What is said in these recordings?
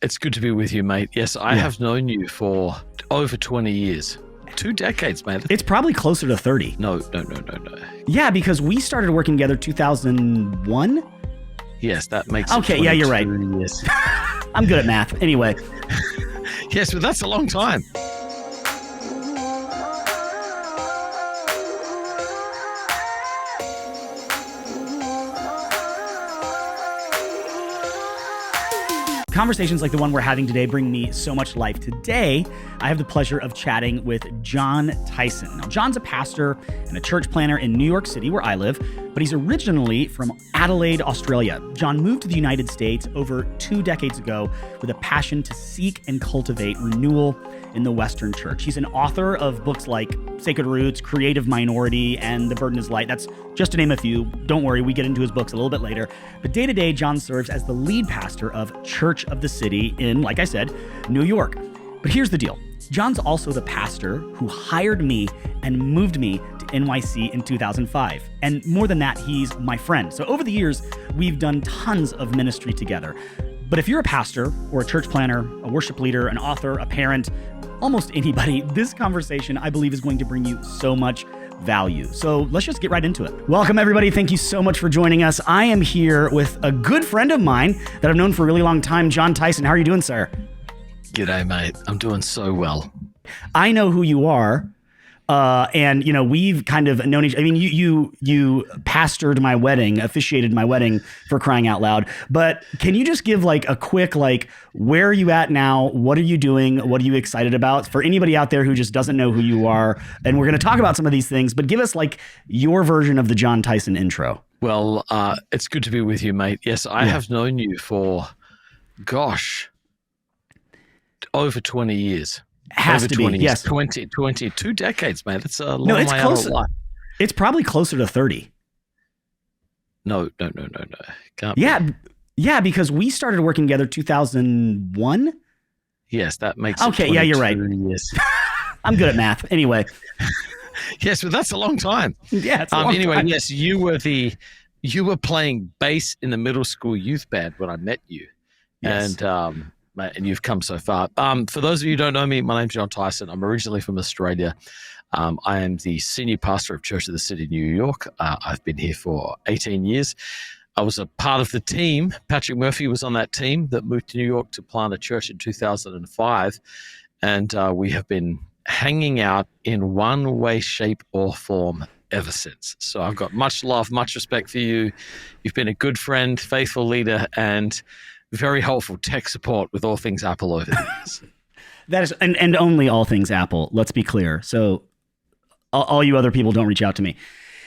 It's good to be with you, mate. Yes, I have known you for over 20 years. 2 decades, mate. It's probably closer to 30. No. Yeah, because we started working together 2001. Yes, that makes Okay, yeah, you're right. Years. I'm good at math. Anyway. Yes, but that's a long time. Conversations like the one we're having today bring me so much life. Today, I have the pleasure of chatting with John Tyson. Now, John's a pastor and a church planner in New York City, where I live, but he's originally from Adelaide, Australia. John moved to the United States over 2 decades ago with a passion to seek and cultivate renewal in the Western church. He's an author of books like Sacred Roots, Creative Minority, and The Burden is Light. That's just to name a few. Don't worry, we get into his books a little bit later. But day to day, John serves as the lead pastor of Church of the City in, like I said, New York. But here's the deal. John's also the pastor who hired me and moved me to NYC in 2005. And more than that, he's my friend. So over the years, we've done tons of ministry together. But if you're a pastor or a church planner, a worship leader, an author, a parent, almost anybody, this conversation, I believe, is going to bring you so much value. So let's just get right into it. Welcome, everybody. Thank you so much for joining us. I am here with a good friend of mine that I've known for a really long time, John Tyson. How are you doing, sir? G'day, mate. I'm doing so well. I know who you are. And we've kind of known each. I mean, you pastored my wedding, officiated my wedding, for crying out loud. But can you just give like a quick, where are you at now? What are you doing? What are you excited about? For anybody out there who just doesn't know who you are, and we're going to talk about some of these things, but give us your version of the John Tyson intro. Well, it's good to be with you, mate. Yes, I have known you for, over 20 years. Has over to 20 be, years. yes. 2 decades, man. It's a long No, it's way close. out of life. It's probably closer to 30. No. Can't Yeah, be. yeah, because we started working together 2001. Yes, that makes Okay, yeah, you're right. Years. I'm good at math. Anyway. Yes, but that's a long time. Yeah, it's a long time. Yes, you were playing bass in the middle school youth band when I met you. Yes. And you've come so far. For those of you who don't know me, my name's John Tyson. I'm originally from Australia. I am the senior pastor of Church of the City, New York. I've been here for 18 years. I was a part of the team. Patrick Murphy was on that team that moved to New York to plant a church in 2005. And we have been hanging out in one way, shape, or form ever since. So I've got much love, much respect for you. You've been a good friend, faithful leader, and very helpful tech support with all things Apple over the years. That is, and only all things Apple. Let's be clear. So, all you other people don't reach out to me.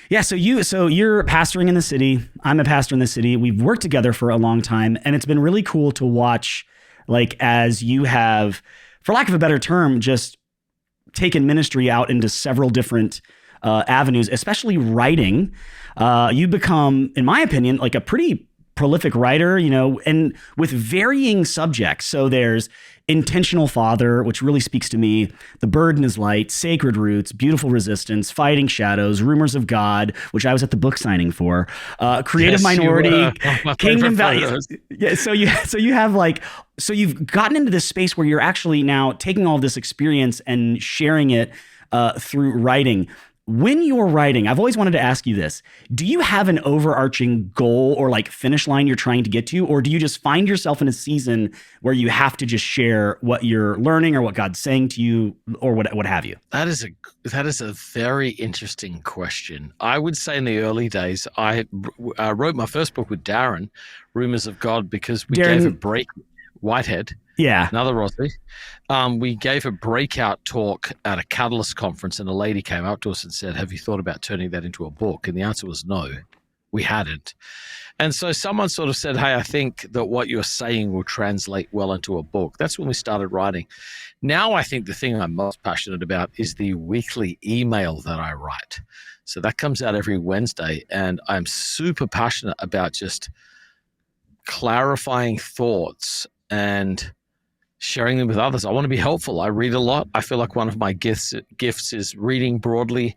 Yeah. So you're pastoring in the city. I'm a pastor in the city. We've worked together for a long time, and it's been really cool to watch, as you have, for lack of a better term, just taken ministry out into several different avenues, especially writing. You've become, in my opinion, a pretty prolific writer, and with varying subjects. So there's Intentional Father, which really speaks to me. The Burden is Light, Sacred Roots, Beautiful Resistance, Fighting Shadows, Rumors of God, which I was at the book signing for, Creative Minority, Kingdom Values. Yeah, so you have so you've gotten into this space where you're actually now taking all of this experience and sharing it through writing. When you're writing, I've always wanted to ask you this. Do you have an overarching goal or finish line you're trying to get to? Or do you just find yourself in a season where you have to just share what you're learning or what God's saying to you or what have you? That is a very interesting question. I would say in the early days, I wrote my first book with Darren, Rumors of God, because we gave a break. Whitehead. Yeah. Another Rossi. We gave a breakout talk at a Catalyst conference, and a lady came up to us and said, "Have you thought about turning that into a book?" And the answer was no, we hadn't. And so someone sort of said, "Hey, I think that what you're saying will translate well into a book." That's when we started writing. Now I think the thing I'm most passionate about is the weekly email that I write. So that comes out every Wednesday, and I'm super passionate about just clarifying thoughts and sharing them with others. I want to be helpful. I read a lot. I feel like one of my gifts is reading broadly,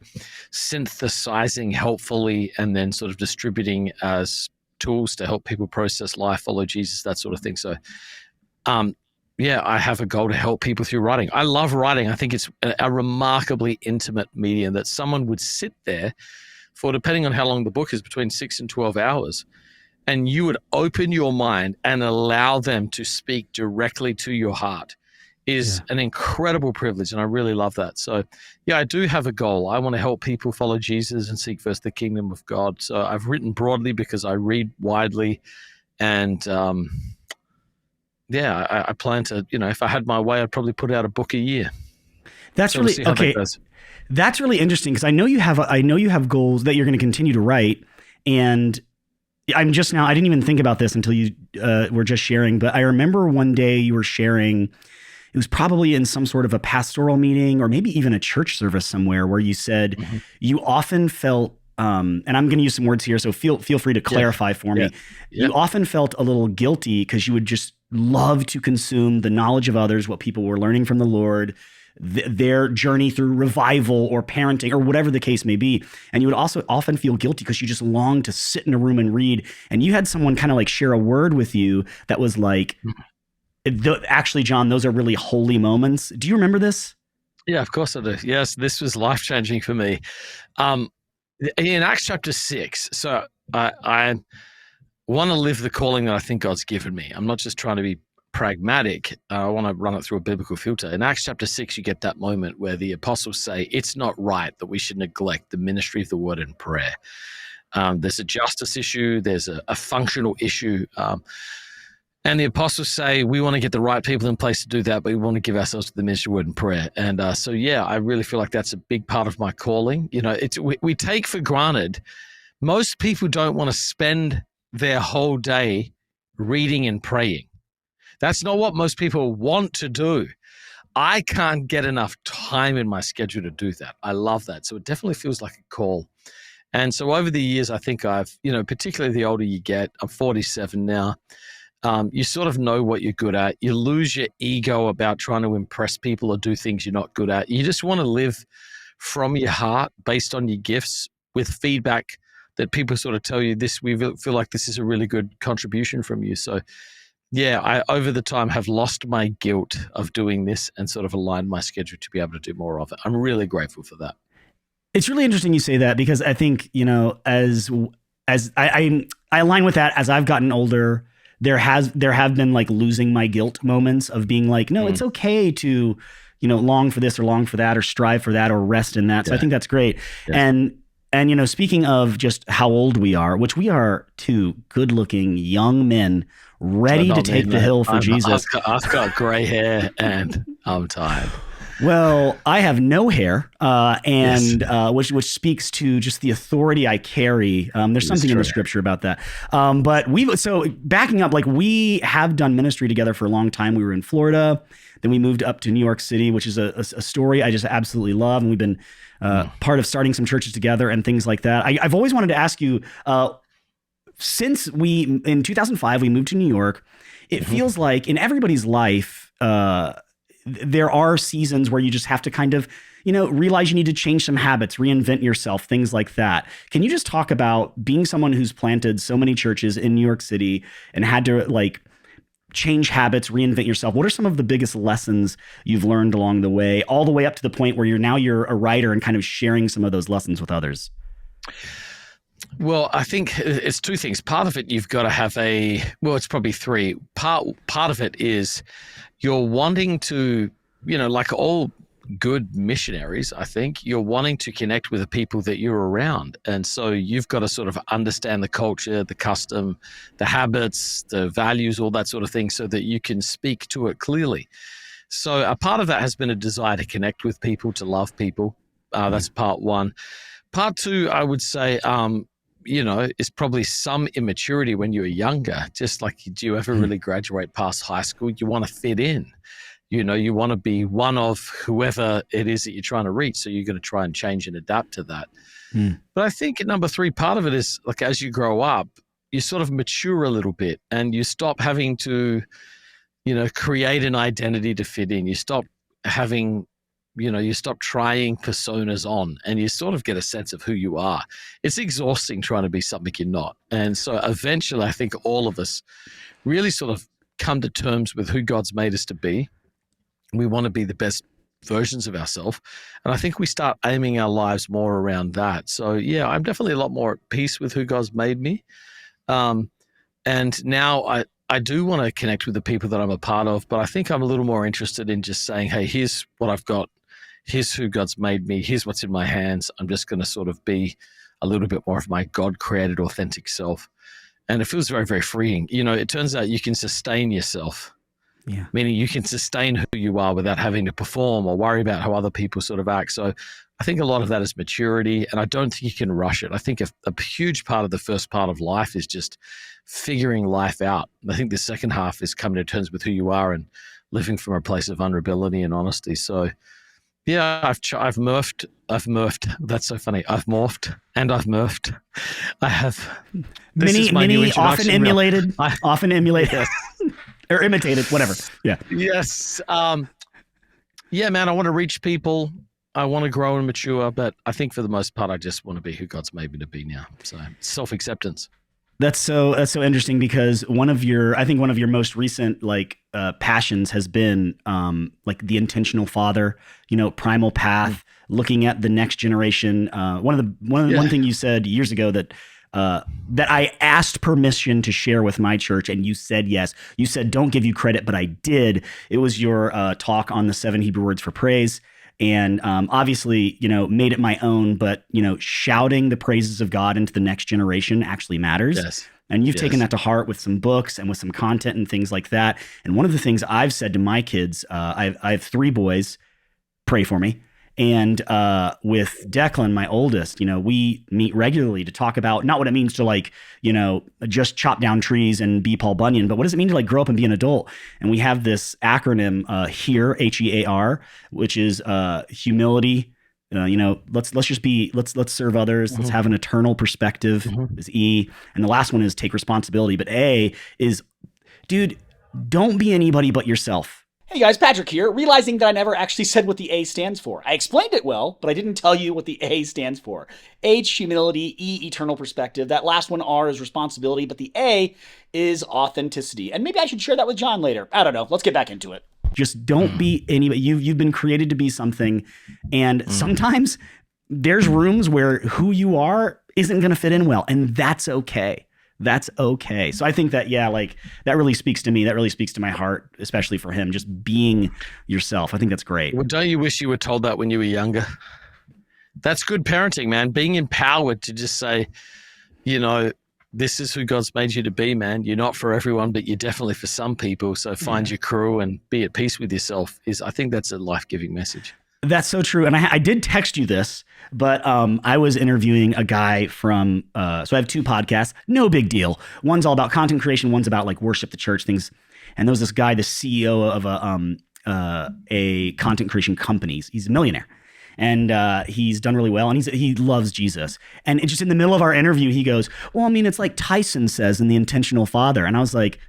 synthesizing helpfully, and then sort of distributing as tools to help people process life, follow Jesus, that sort of thing. So yeah, I have a goal to help people through writing. I love writing. I think it's a remarkably intimate medium that someone would sit there for, depending on how long the book is, between 6 and 12 hours. And you would open your mind and allow them to speak directly to your heart is an incredible privilege. And I really love that. So, yeah, I do have a goal. I want to help people follow Jesus and seek first the kingdom of God. So I've written broadly because I read widely. And, yeah, I plan to, if I had my way, I'd probably put out a book a year. That's So really we'll see how okay. that goes. That's really interesting because I know you have goals that you're going to continue to write, and I didn't even think about this until you were just sharing, but I remember one day you were sharing, it was probably in some sort of a pastoral meeting or maybe even a church service somewhere, where you said you often felt, and I'm going to use some words here, so feel free to clarify for me. You often felt a little guilty because you would just love to consume the knowledge of others, what people were learning from the Lord, their journey through revival or parenting or whatever the case may be. And you would also often feel guilty because you just longed to sit in a room and read. And you had someone kind of like share a word with you that was like, actually, John, those are really holy moments. Do you remember this? Yeah, of course I do. Yes, this was life-changing for me. In Acts chapter 6, so I want to live the calling that I think God's given me. I'm not just trying to be pragmatic. I want to run it through a biblical filter. In Acts chapter 6, you get that moment where the apostles say, it's not right that we should neglect the ministry of the word and prayer. There's a justice issue. There's a functional issue. And the apostles say, we want to get the right people in place to do that, but we want to give ourselves to the ministry of word and prayer. And so, yeah, I really feel like that's a big part of my calling. We take for granted, most people don't want to spend their whole day reading and praying. That's not what most people want to do. I can't get enough time in my schedule to do that. I love that. So it definitely feels like a call. And so over the years, I think I've, particularly the older you get, I'm 47 now, you sort of know what you're good at. You lose your ego about trying to impress people or do things you're not good at. You just want to live from your heart based on your gifts with feedback that people sort of tell you we feel like this is a really good contribution from you. So yeah, I over the time have lost my guilt of doing this and sort of aligned my schedule to be able to do more of it. I'm really grateful for that. It's really interesting you say that, because I think, as I align with that. As I've gotten older, there have been like losing my guilt moments of being like, no, it's okay to, long for this or long for that or strive for that or rest in that. So I think that's great. Yeah. And speaking of just how old we are, which we are two good-looking young men ready to take the hill for Jesus. I've got gray hair and I'm tired. Well, I have no hair, which speaks to just the authority I carry. There's something in the scripture about that. But backing up, like we have done ministry together for a long time. We were in Florida, then we moved up to New York City, which is a story I just absolutely love. And we've been part of starting some churches together and things like that. I've always wanted to ask you, since in 2005, we moved to New York, it feels like in everybody's life, there are seasons where you just have to kind of, realize you need to change some habits, reinvent yourself, things like that. Can you just talk about being someone who's planted so many churches in New York City and had to like change habits, reinvent yourself? What are some of the biggest lessons you've learned along the way, all the way up to the point where you're a writer and kind of sharing some of those lessons with others? Well, I think it's two things. Part of it, you've got to have it's probably three. Part of it is you're wanting to, like all good missionaries, I think, you're wanting to connect with the people that you're around. And so you've got to sort of understand the culture, the custom, the habits, the values, all that sort of thing, so that you can speak to it clearly. So a part of that has been a desire to connect with people, to love people. That's part one. Part two, I would say, is probably some immaturity when you were younger. Just like, do you ever really graduate past high school? You want to fit in. You want to be one of whoever it is that you're trying to reach. So you're going to try and change and adapt to that. But I think at number three, part of it is like as you grow up, you sort of mature a little bit and you stop having to, create an identity to fit in. You stop having you stop trying personas on and you sort of get a sense of who you are. It's exhausting trying to be something you're not. And so eventually I think all of us really sort of come to terms with who God's made us to be. We want to be the best versions of ourselves. And I think we start aiming our lives more around that. So yeah, I'm definitely a lot more at peace with who God's made me. And now I do want to connect with the people that I'm a part of, but I think I'm a little more interested in just saying, hey, here's what I've got. Here's who God's made me. Here's what's in my hands. I'm just going to sort of be a little bit more of my God-created, authentic self. And it feels very, very freeing. You know, it turns out you can sustain yourself. Yeah. Meaning you can sustain who you are without having to perform or worry about how other people sort of act. So I think a lot of that is maturity, and I don't think you can rush it. I think a huge part of the first part of life is just figuring life out. I think the second half is coming to terms with who you are and living from a place of vulnerability and honesty. So yeah, I've morphed. That's so funny. I've morphed and I've murphed. I have. Many often emulated, Yes. or imitated, whatever. Yeah. Yes. Yeah, man, I want to reach people. I want to grow and mature, but I think for the most part, I just want to be who God's made me to be now. So self-acceptance. That's so interesting, because one of your most recent passions has been like the intentional father, primal path, looking at the next generation. One thing you said years ago that I asked permission to share with my church, and you said yes. You said don't give you credit, but I did. It was your talk on the 7 Hebrew words for praise. And obviously, made it my own, but, shouting the praises of God into the next generation actually matters. Yes. And you've taken that to heart with some books and with some content and things like that. And one of the things I've said to my kids, I have 3 boys, pray for me. And with Declan, my oldest, we meet regularly to talk about not what it means to just chop down trees and be Paul Bunyan, but what does it mean to grow up and be an adult? And we have this acronym HEAR, HEAR, which is humility. Let's serve others. Let's have an eternal perspective is E. And the last one is take responsibility. But A is, dude, don't be anybody but yourself. Hey guys, Patrick here, realizing that I never actually said what the A stands for. I explained it well, but I didn't tell you what the A stands for. H, humility, E, eternal perspective. That last one, R, is responsibility, but the A is authenticity. And maybe I should share that with John later. I don't know. Let's get back into it. Just don't be anybody. You've been created to be something, and sometimes there's rooms where who you are isn't going to fit in well, and that's okay. That's okay. So I think that, that really speaks to me. That really speaks to my heart, especially for him, just being yourself. I think that's great. Well, don't you wish you were told that when you were younger? That's good parenting, man. Being empowered to just say, this is who God's made you to be, man. You're not for everyone, but you're definitely for some people. So find your crew and be at peace with yourself. I think that's a life-giving message. That's so true. And I did text you this, but I was interviewing a guy from, so I have 2 podcasts, no big deal. One's all about content creation. One's about worship, the church things. And there was this guy, the CEO of a content creation company. He's a millionaire, and he's done really well. And he loves Jesus. And just in the middle of our interview, he goes, well, I mean, it's like Tyson says in The Intentional Father. And I was like,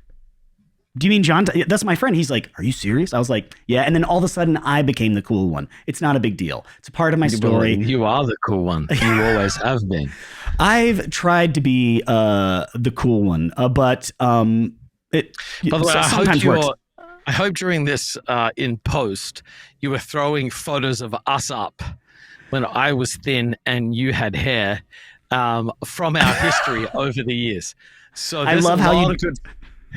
do you mean John? That's my friend. He's like, are you serious? I was like, yeah. And then all of a sudden I became the cool one. It's not a big deal. It's a part of my story. You are the cool one. You always have been. I've tried to be the cool one, but it By the way, sometimes works. I hope during this in post, you were throwing photos of us up when I was thin and you had hair from our history over the years. So I love how you...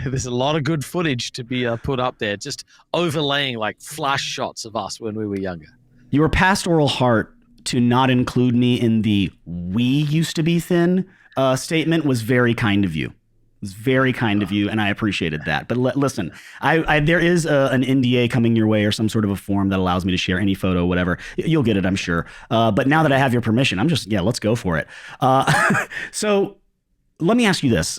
There's a lot of good footage to be put up there, just overlaying flash shots of us when we were younger. Your pastoral heart to not include me in the "we used to be thin" statement was very kind of you. It was very kind of you, and I appreciated that. But listen, there is an NDA coming your way, or some sort of a form that allows me to share any photo, whatever. You'll get it, I'm sure. But now that I have your permission, I'm just, let's go for it. So let me ask you this.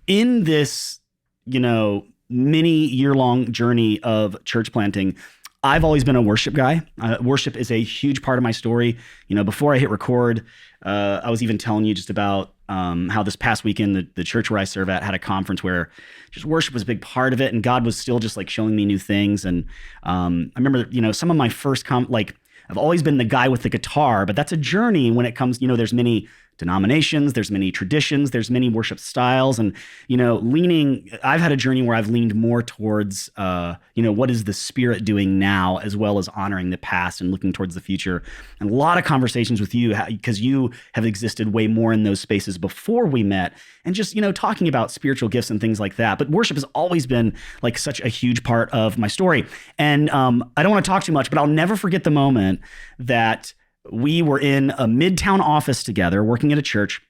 In this, many year-long journey of church planting, I've always been a worship guy. Worship is a huge part of my story. Before I hit record, I was even telling you just about how this past weekend, the church where I serve at had a conference where just worship was a big part of it, and God was still just showing me new things. And I remember, some of my first I've always been the guy with the guitar, but that's a journey when it comes, there's many denominations, there's many traditions, there's many worship styles, and I've had a journey where I've leaned more towards what is the Spirit doing now, as well as honoring the past and looking towards the future. And a lot of conversations with you, because you have existed way more in those spaces before we met, and just talking about spiritual gifts and things like that. But worship has always been like such a huge part of my story. And I don't want to talk too much, but I'll never forget the moment that we were in a midtown office together working at a church,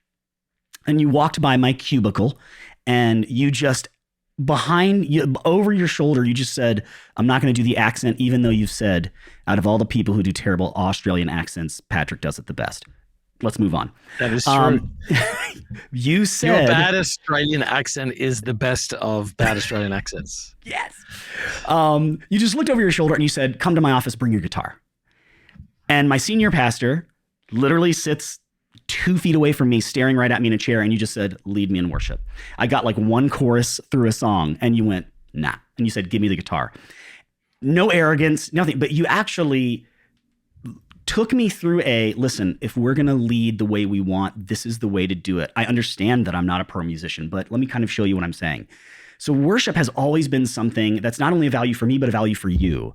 and you walked by my cubicle, and you just over your shoulder, you just said, "I'm not going to do the accent," even though you've said, out of all the people who do terrible Australian accents, Patrick does it the best. Let's move on. That is true. You said your bad Australian accent is the best of bad Australian accents. Yes. You just looked over your shoulder and you said, "Come to my office, bring your guitar." And my senior pastor literally sits 2 feet away from me, staring right at me in a chair. And you just said, "Lead me in worship." I got like one chorus through a song, and you went, "Nah." And you said, "Give me the guitar." No arrogance, nothing. But you actually took me through listen, if we're going to lead the way we want, this is the way to do it. I understand that I'm not a pro musician, but let me kind of show you what I'm saying. So worship has always been something that's not only a value for me, but a value for you.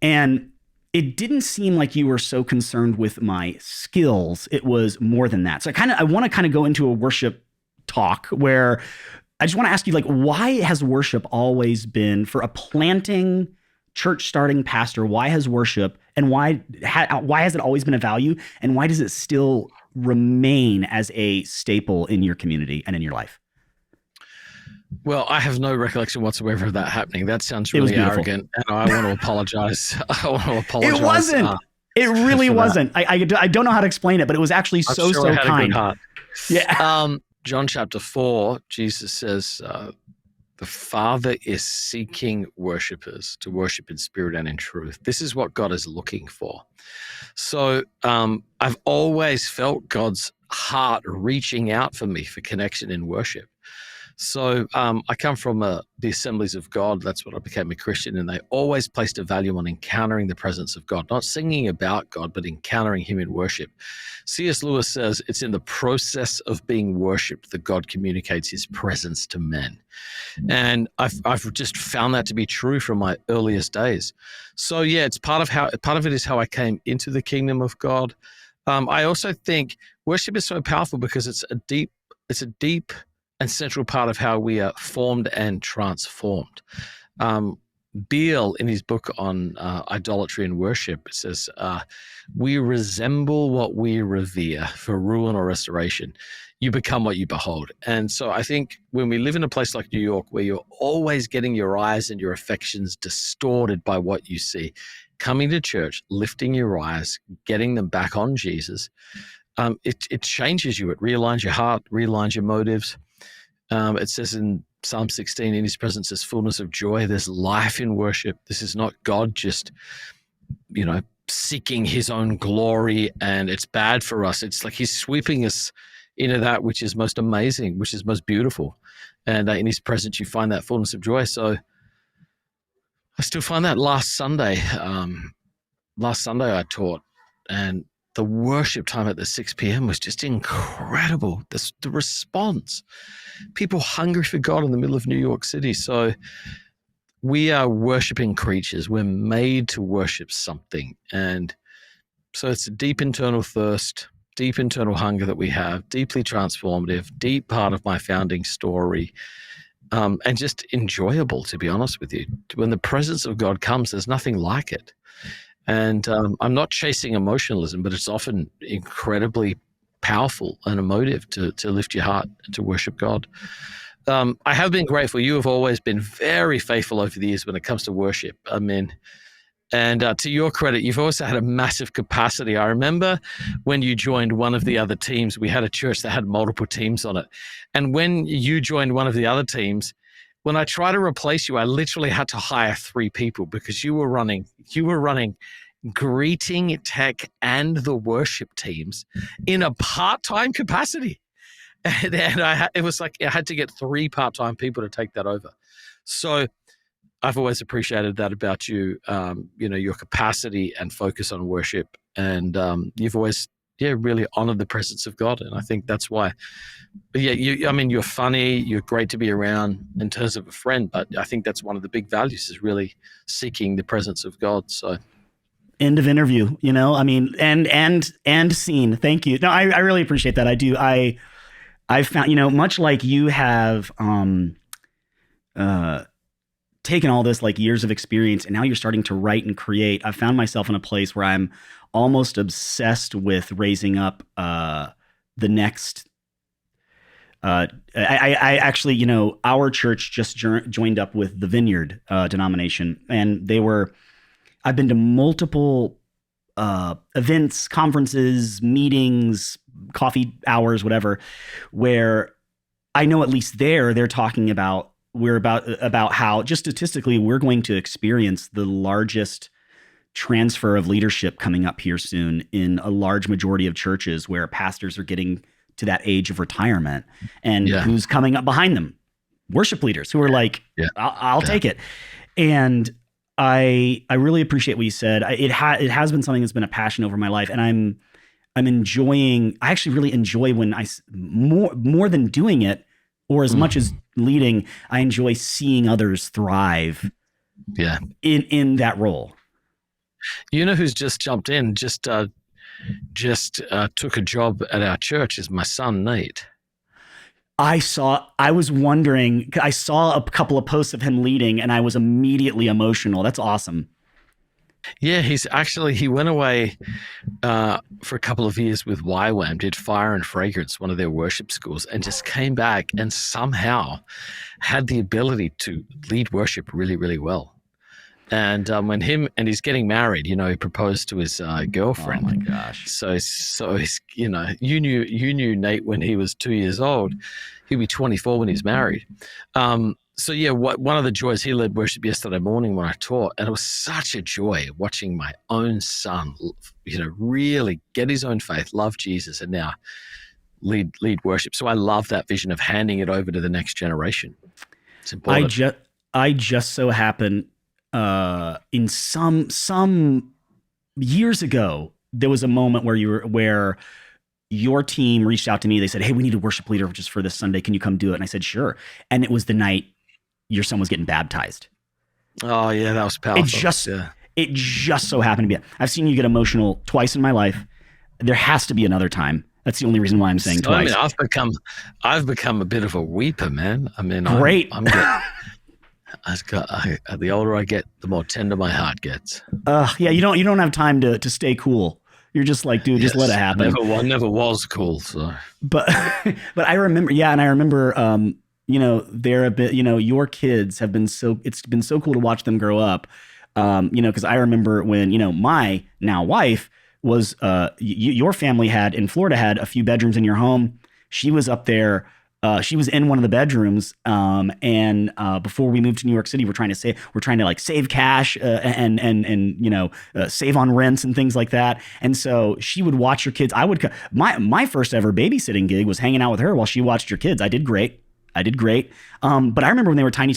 And it didn't seem like you were so concerned with my skills. It was more than that. So I want to kind of go into a worship talk where I just want to ask you, like, why has worship always been, for a planting church starting pastor, why has worship, and why has it always been a value, and why does it still remain as a staple in your community and in your life? Well, I have no recollection whatsoever of that happening. That sounds really arrogant, and I want to apologize. It wasn't. It really wasn't. I don't know how to explain it, but it was actually so kind. Yeah. John chapter 4, Jesus says, the Father is seeking worshipers to worship in spirit and in truth. This is what God is looking for. So I've always felt God's heart reaching out for me for connection in worship. So I come from the Assemblies of God. That's what I became a Christian, and they always placed a value on encountering the presence of God, not singing about God, but encountering him in worship. C.S. Lewis says it's in the process of being worshipped that God communicates his presence to men. And I've just found that to be true from my earliest days. So yeah, it's part of it is how I came into the kingdom of God. I also think worship is so powerful because it's a deep and central part of how we are formed and transformed. Beale, in his book on idolatry and worship, says, we resemble what we revere for ruin or restoration. You become what you behold. And so I think when we live in a place like New York, where you're always getting your eyes and your affections distorted by what you see, coming to church, lifting your eyes, getting them back on Jesus, it changes you. It realigns your heart, realigns your motives. It says in Psalm 16, in his presence is fullness of joy. There's life in worship. This is not God just, seeking his own glory, and it's bad for us. It's like he's sweeping us into that which is most amazing, which is most beautiful. And in his presence, you find that fullness of joy. So I still find that last Sunday I taught, and the worship time at the 6 p.m. was just incredible. The response, people hungry for God in the middle of New York City. So we are worshiping creatures. We're made to worship something. And so it's a deep internal thirst, deep internal hunger that we have, deeply transformative, deep part of my founding story, and just enjoyable, to be honest with you. When the presence of God comes, there's nothing like it. And I'm not chasing emotionalism, but it's often incredibly powerful and emotive to lift your heart and to worship God. I have been grateful. You have always been very faithful over the years when it comes to worship. I mean, and to your credit, you've also had a massive capacity. I remember when you joined one of the other teams, we had a church that had multiple teams on it. And when you joined one of the other teams, when I tried to replace you, I literally had to hire 3 people because you were running greeting, tech, and the worship teams in a part-time capacity. And it was like I had to get 3 part-time people to take that over. So I've always appreciated that about you, your capacity and focus on worship. And you've always really honor the presence of God. And I think that's why, you're funny, you're great to be around in terms of a friend, but I think that's one of the big values is really seeking the presence of God. So End of interview, and scene. Thank you. No, I really appreciate that. I do. I found, much like you have, taken all this like years of experience and now you're starting to write and create. I found myself in a place where I'm almost obsessed with raising up the next. I actually, our church just joined up with the Vineyard denomination, and I've been to multiple events, conferences, meetings, coffee hours, whatever, where I know at least they're talking about how just statistically we're going to experience the largest transfer of leadership coming up here soon in a large majority of churches where pastors are getting to that age of retirement, and who's coming up behind them? Worship leaders who are like, I'll take it. And I really appreciate what you said. It has been something that's been a passion over my life, and I'm enjoying. I actually really enjoy when more than doing it, or as much as leading, I enjoy seeing others thrive. Yeah, in that role. You know who's just jumped in? Just took a job at our church is my son Nate. I was wondering, I saw a couple of posts of him leading and I was immediately emotional. That's awesome. Yeah, he went away for a couple of years with YWAM, did Fire and Fragrance, one of their worship schools, and just came back and somehow had the ability to lead worship really, really well. And he's getting married, he proposed to his girlfriend. Oh my gosh. So he's, you knew Nate when he was 2 years old. He'll be 24 when he's married. So yeah, one of the joys, he led worship yesterday morning when I taught, and it was such a joy watching my own son, really get his own faith, love Jesus, and now lead worship. So I love that vision of handing it over to the next generation. It's important. I just so happen in some years ago, there was a moment where your team reached out to me. They said, "Hey, we need a worship leader just for this Sunday. Can you come do it?" And I said, "Sure." And it was the night your son was getting baptized. Oh yeah, that was powerful. It just so happened to be. I've seen you get emotional twice in my life. There has to be another time. That's the only reason why I'm saying twice. I've become a bit of a weeper, man. Great. The older I get, the more tender my heart gets. Yeah, you don't have time to stay cool. You're just like, dude, just let it happen. I never was cool, so. But I remember, and I remember, they're a bit, your kids have been it's been so cool to watch them grow up. Because I remember when, my now wife was, your family in Florida had a few bedrooms in your home. She was up there. She was in one of the bedrooms, and before we moved to New York City, we're trying to like save cash and save on rents and things like that. And so she would watch your kids. My first ever babysitting gig was hanging out with her while she watched your kids. I did great. But I remember when they were tiny,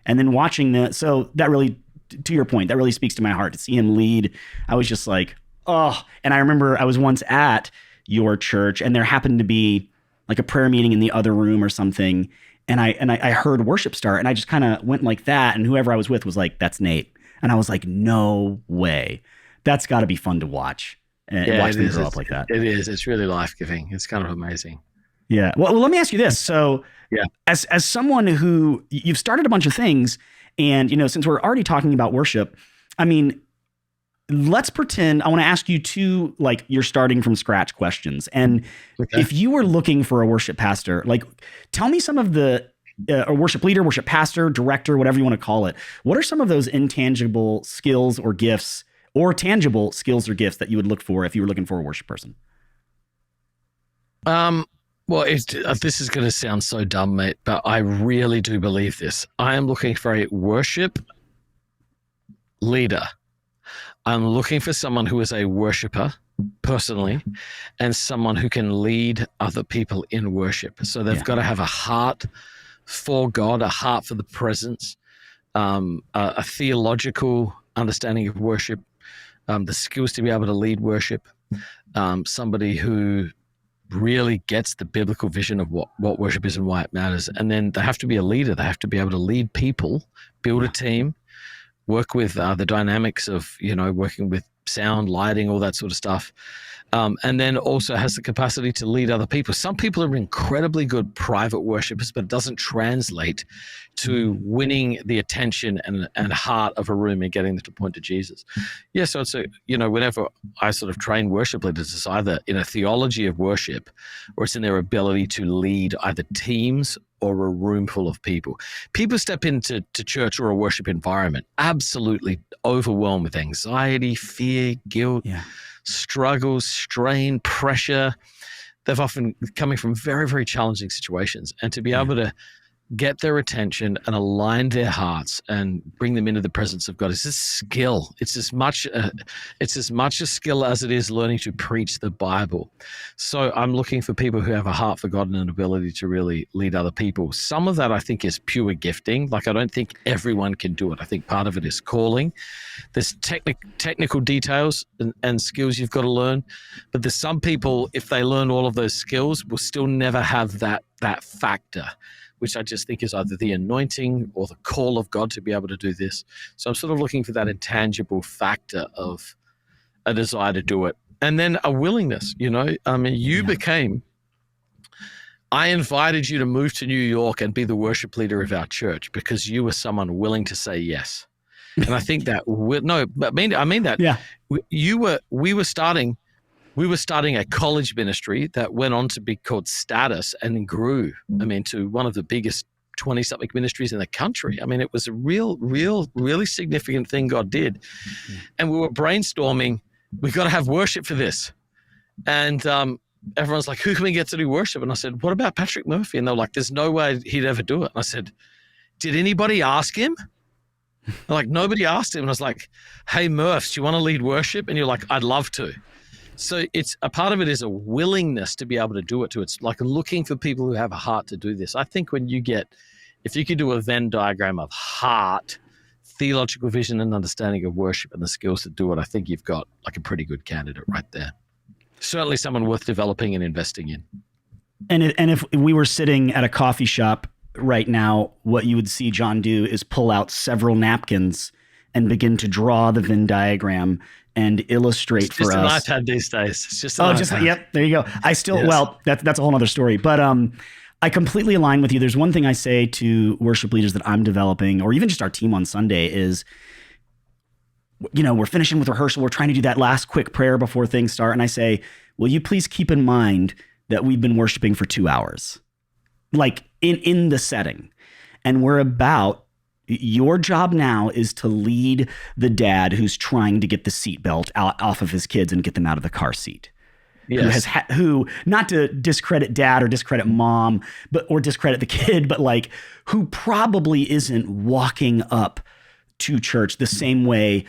and then watching so that really, to your point, that really speaks to my heart to see him lead. I was just like, oh. And I remember I was once at your church, and there happened to be like a prayer meeting in the other room or something. And I heard worship start, and I just kind of went like that. And whoever I was with was like, "That's Nate." And I was like, no way. That's gotta be fun to watch and watch them grow up like that. It is. It's really life-giving. It's kind of amazing. Yeah. Well, let me ask you this. So as someone who you've started a bunch of things, and, since we're already talking about worship, I mean, let's pretend I want to ask you two, like, you're starting from scratch questions. And if you were looking for a worship pastor, like, tell me some of the a worship leader, worship pastor, director, whatever you want to call it. What are some of those intangible skills or gifts, or tangible skills or gifts that you would look for if you were looking for a worship person? Well, this is going to sound so dumb, mate, but I really do believe this. I am looking for a worship leader. I'm looking for someone who is a worshiper personally, and someone who can lead other people in worship. So they've got to have a heart for God, a heart for the presence, a theological understanding of worship, the skills to be able to lead worship, somebody who really gets the biblical vision of what worship is and why it matters. And then they have to be a leader. They have to be able to lead people, build a team, work with the dynamics of, working with sound, lighting, all that sort of stuff. And then also has the capacity to lead other people. Some people are incredibly good private worshipers, but it doesn't translate to winning the attention and heart of a room and getting them to point to Jesus. Yeah, so it's whenever I sort of train worship leaders, it's either in a theology of worship or it's in their ability to lead either teams or a room full of people. People step into church or a worship environment absolutely overwhelmed with anxiety, fear, guilt, struggles, strain, pressure. They've often coming from very, very challenging situations. And to be able to get their attention and align their hearts and bring them into the presence of God is a skill. It's as much a skill as it is learning to preach the Bible. So I'm looking for people who have a heart for God and an ability to really lead other people. Some of that I think is pure gifting. Like, I don't think everyone can do it. I think part of it is calling. There's technical details and skills you've got to learn. But there's some people, if they learn all of those skills, will still never have that factor, which I just think is either the anointing or the call of God to be able to do this. So I'm sort of looking for that intangible factor of a desire to do it. And then a willingness, I invited you to move to New York and be the worship leader of our church because you were someone willing to say yes. And I think that, I mean that. Yeah. We were starting a college ministry that went on to be called Status and grew, to one of the biggest 20-something ministries in the country. It was a really significant thing God did. And we were brainstorming, we've got to have worship for this. And everyone's like, who can we get to do worship? And I said, what about Patrick Murphy? And they're like, there's no way he'd ever do it. And I said, did anybody ask him? They're like, nobody asked him. And I was like, hey, Murphs, do you want to lead worship? And you're like, I'd love to. So it's a part of it is a willingness to be able to do it too. It's like looking for people who have a heart to do this. I think if you could do a Venn diagram of heart, theological vision and understanding of worship and the skills to do it, I think you've got like a pretty good candidate right there. Certainly someone worth developing and investing in. And if we were sitting at a coffee shop right now, what you would see John do is pull out several napkins and begin to draw the Venn diagram and illustrate for us. It's just an iPad these days. It's just an iPad. Yep, there you go. That's a whole other story. But I completely align with you. There's one thing I say to worship leaders that I'm developing, or even just our team on Sunday, is, we're finishing with rehearsal. We're trying to do that last quick prayer before things start. And I say, will you please keep in mind that we've been worshiping for 2 hours, like in the setting. And your job now is to lead the dad who's trying to get the seatbelt off of his kids and get them out of the car seat. Yes. Who, not to discredit dad or discredit mom, or discredit the kid, but like who probably isn't walking up to church the same way,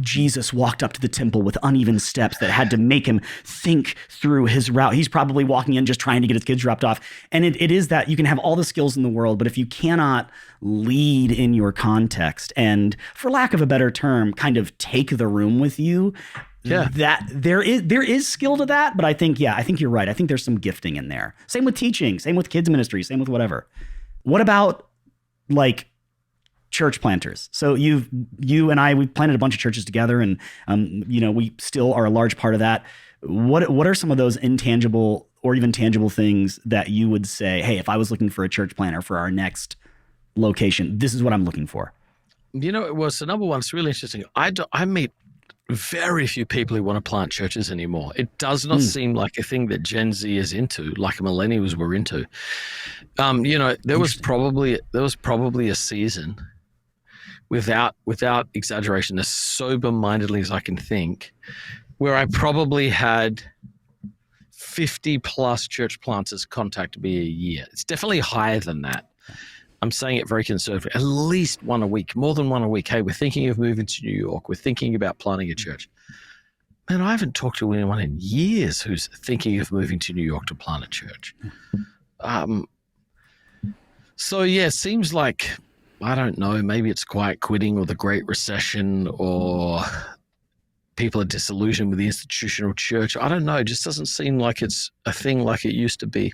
Jesus walked up to the temple with uneven steps that had to make him think through his route. He's probably walking in just trying to get his kids dropped off. And it is that you can have all the skills in the world, but if you cannot lead in your context and, for lack of a better term, kind of take the room with you, that there is skill to that. But I think you're right. I think there's some gifting in there. Same with teaching, same with kids ministry, same with whatever. What about like church planters? So you and I, we've planted a bunch of churches together, and we still are a large part of that. What are some of those intangible or even tangible things that you would say, hey, if I was looking for a church planter for our next location, this is what I'm looking for? So number one, it's really interesting. I meet very few people who want to plant churches anymore. It does not seem like a thing that Gen Z is into, like millennials were into. There was probably a season, without exaggeration, as sober-mindedly as I can think, where I probably had 50 plus church planters contact me a year. It's definitely higher than that. I'm saying it very conservative. At least one a week, more than one a week. Hey, we're thinking of moving to New York. We're thinking about planting a church. Man, I haven't talked to anyone in years who's thinking of moving to New York to plant a church. It seems like, I don't know, maybe it's quiet quitting or the Great Recession or people are disillusioned with the institutional church. I don't know. It just doesn't seem like it's a thing like it used to be.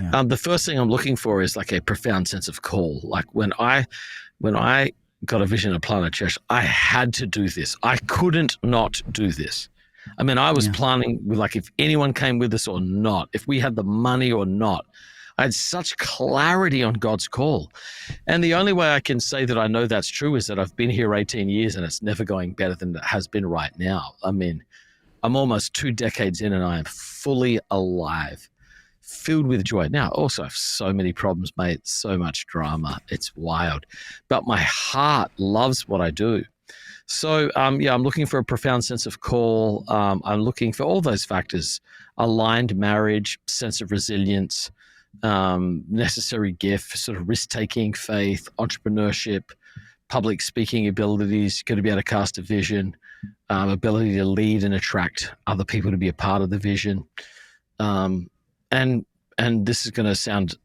Yeah. The first thing I'm looking for is like a profound sense of call. Like when I got a vision of planting a church, I had to do this. I couldn't not do this. I mean, I was planning with like if anyone came with us or not, if we had the money or not. I had such clarity on God's call. And the only way I can say that I know that's true is that I've been here 18 years and it's never going better than it has been right now. I mean, I'm almost 2 decades in and I am fully alive, filled with joy. Now, also I have so many problems, mate, so much drama. It's wild. But my heart loves what I do. So, I'm looking for a profound sense of call. I'm looking for all those factors: aligned marriage, sense of resilience, necessary gift, sort of risk-taking faith, entrepreneurship, public speaking abilities, going to be able to cast a vision, ability to lead and attract other people to be a part of the vision. And this is going to sound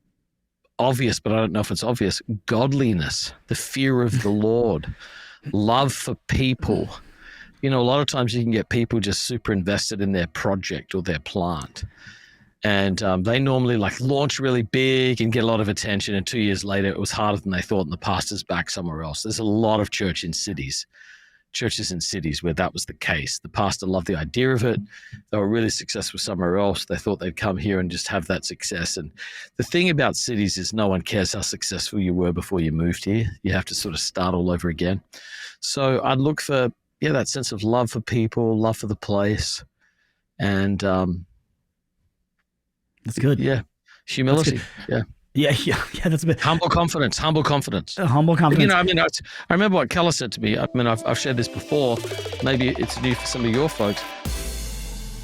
obvious, but I don't know if it's obvious. Godliness, the fear of the Lord, love for people. You know, a lot of times you can get people just super invested in their project or their plant. And they normally like launch really big and get a lot of attention. And 2 years later, it was harder than they thought, and the pastor's back somewhere else. There's a lot of churches in cities where that was the case. The pastor loved the idea of it. They were really successful somewhere else. They thought they'd come here and just have that success. And the thing about cities is no one cares how successful you were before you moved here. You have to sort of start all over again. So I'd look for, that sense of love for people, love for the place. And that's good. Yeah. Humility. Yeah. Yeah. That's a bit humble confidence. Humble confidence. You know, I mean, I remember what Keller said to me. I mean, I've shared this before. Maybe it's new for some of your folks.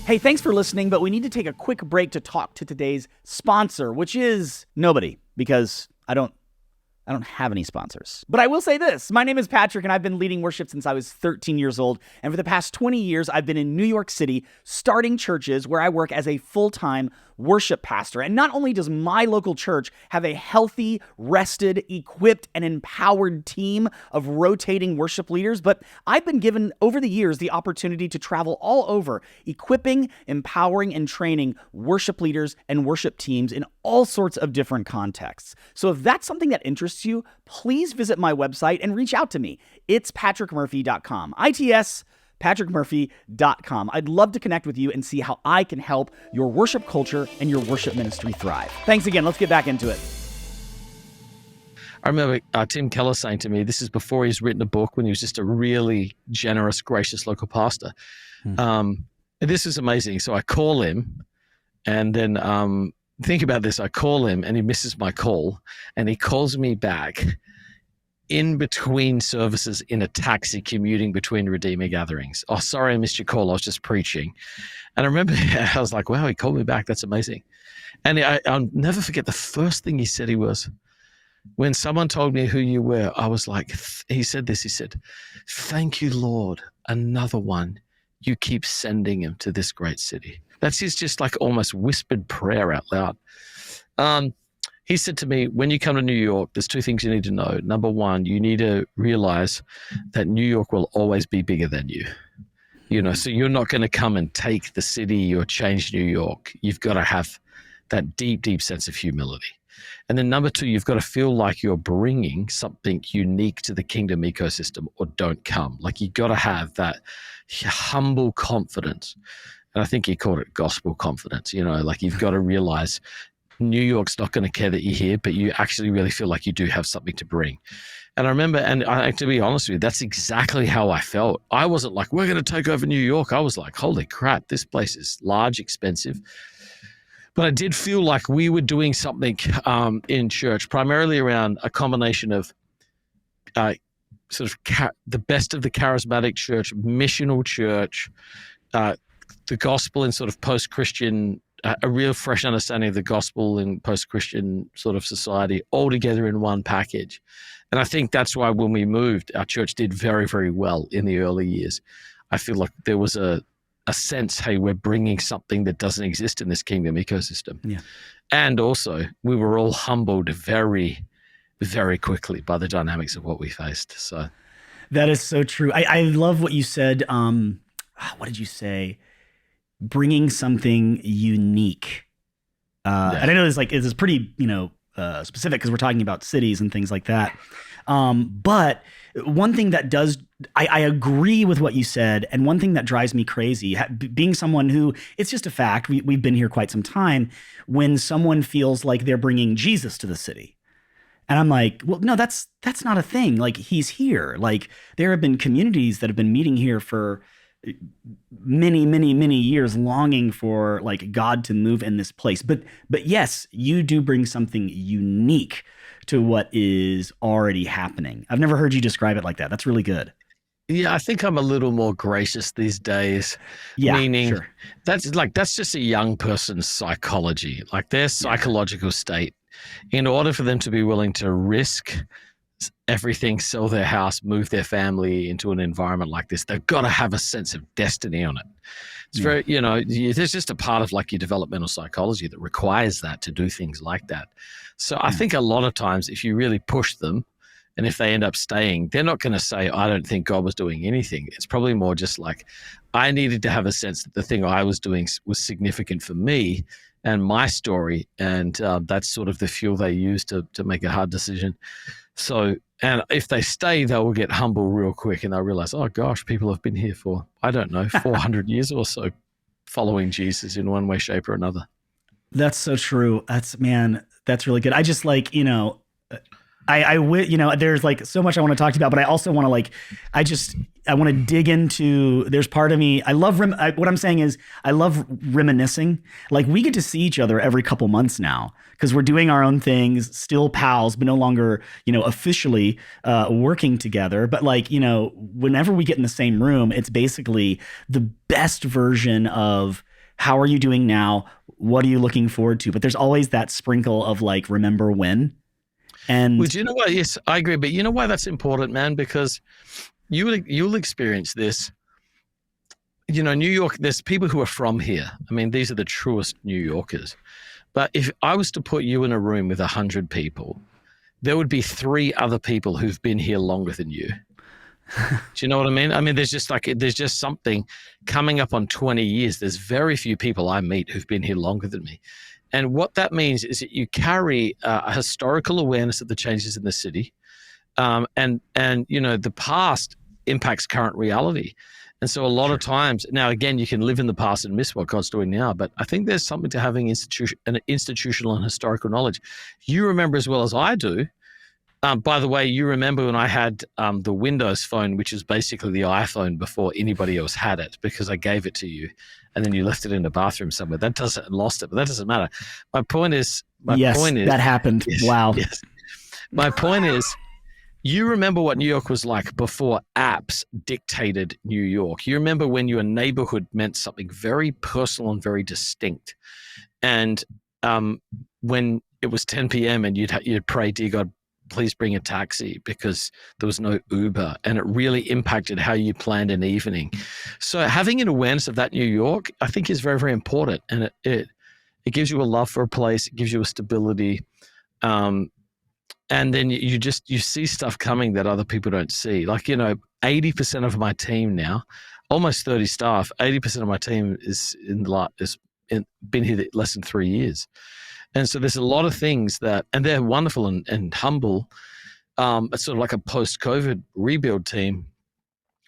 Hey, thanks for listening, but we need to take a quick break to talk to today's sponsor, which is nobody, because I don't have any sponsors. But I will say this. My name is Patrick, and I've been leading worship since I was 13 years old. And for the past 20 years, I've been in New York City, starting churches where I work as a full-time worship pastor. And not only does my local church have a healthy, rested, equipped, and empowered team of rotating worship leaders, but I've been given over the years the opportunity to travel all over, equipping, empowering, and training worship leaders and worship teams in all sorts of different contexts. So if that's something that interests you, please visit my website and reach out to me. It's patrickmurphy.com. patrickmurphy.com. I'd love to connect with you and see how I can help your worship culture and your worship ministry thrive. Thanks again. Let's get back into it. I remember Tim Keller saying to me, this is before he's written a book, when he was just a really generous, gracious local pastor. And this is amazing. So I call him, and then think about this. I call him and he misses my call, and he calls me back in between services in a taxi commuting between Redeemer gatherings. Oh, sorry, I missed your call. I was just preaching. And I remember I was like, wow, he called me back. That's amazing. And I'll never forget the first thing he said. When someone told me who you were, I was like, he said this, he said, thank you, Lord, another one. You keep sending him to this great city. That's his just like almost whispered prayer out loud. He said to me, when you come to New York, there's 2 things you need to know. Number one, you need to realize that New York will always be bigger than you. You know, so you're not going to come and take the city or change New York. You've got to have that deep, deep sense of humility. And then number 2, you've got to feel like you're bringing something unique to the kingdom ecosystem, or don't come. Like, you got to have that humble confidence. And I think he called it gospel confidence. You know, like, you've got to realize New York's not going to care that you're here, but you actually really feel like you do have something to bring. And I remember, and to be honest with you, that's exactly how I felt. I wasn't like, we're going to take over New York. I was like, holy crap, this place is large, expensive. But I did feel like we were doing something in church, primarily around a combination of sort of the best of the charismatic church, missional church, the gospel in sort of post-Christian, a real fresh understanding of the gospel in post-Christian sort of society, all together in one package. And I think that's why when we moved, our church did very, very well in the early years. I feel like there was a sense, hey, we're bringing something that doesn't exist in this kingdom ecosystem. Yeah. And also, we were all humbled very, very quickly by the dynamics of what we faced. So that is so true. I love what you said. what did you say? Bringing something unique. And I know it's pretty, specific because we're talking about cities and things like that. But one thing that does, I agree with what you said. And one thing that drives me crazy, being someone who, it's just a fact, we've been here quite some time, when someone feels like they're bringing Jesus to the city. And I'm like, well, no, that's not a thing. Like, he's here. Like, there have been communities that have been meeting here for many, many, many years, longing for like God to move in this place. But yes, you do bring something unique to what is already happening. I've never heard you describe it like that. That's really good. Yeah, I think I'm a little more gracious these days. Yeah, meaning sure. that's just a young person's psychology, like their psychological state. In order for them to be willing to risk everything, sell their house, move their family into an environment like this, they've got to have a sense of destiny on it. It's very, there's just a part of like your developmental psychology that requires that to do things like that. So I think a lot of times if you really push them, and if they end up staying, they're not going to say, I don't think God was doing anything. It's probably more just like, I needed to have a sense that the thing I was doing was significant for me and my story. And that's sort of the fuel they use to make a hard decision. So, and if they stay, they will get humble real quick and they'll realize, oh gosh, people have been here for, I don't know, 400 years or so following Jesus in one way, shape or another. That's so true. That's really good. I just like, there's like so much I want to talk to you about, but I also want to like, I want to dig into, there's part of me, I love, what I'm saying is I love reminiscing. Like we get to see each other every couple months now because we're doing our own things, still pals, but no longer, officially working together. But like, whenever we get in the same room, it's basically the best version of how are you doing now? What are you looking forward to? But there's always that sprinkle of like, remember when? And well, do you know what? Yes, I agree. But you know why that's important, man? Because you'll experience this. New York, there's people who are from here. I mean, these are the truest New Yorkers. But if I was to put you in a room with 100 people, there would be 3 other people who've been here longer than you. Do you know what I mean? I mean, there's just something coming up on 20 years. There's very few people I meet who've been here longer than me. And what that means is that you carry a historical awareness of the changes in the city. And the past impacts current reality. And so a lot of times, now again, you can live in the past and miss what God's doing now, but I think there's something to having institutional and historical knowledge. You remember as well as I do. By the way, you remember when I had the Windows phone, which is basically the iPhone before anybody else had it, because I gave it to you, and then you left it in the bathroom somewhere. Lost it, but that doesn't matter. My point is, that happened. Yes, wow. Yes. My point is, you remember what New York was like before apps dictated New York. You remember when your neighborhood meant something very personal and very distinct, and when it was 10 p.m. and you'd pray, dear God, please bring a taxi, because there was no Uber, and it really impacted how you planned an evening. So having an awareness of that New York, I think, is very, very important, and it gives you a love for a place, it gives you a stability, and then you see stuff coming that other people don't see. Like 80% of my team now, almost 30 staff, 80% of my team is been here less than 3 years. And so there's a lot of things and they're wonderful and humble. It's sort of like a post-COVID rebuild team.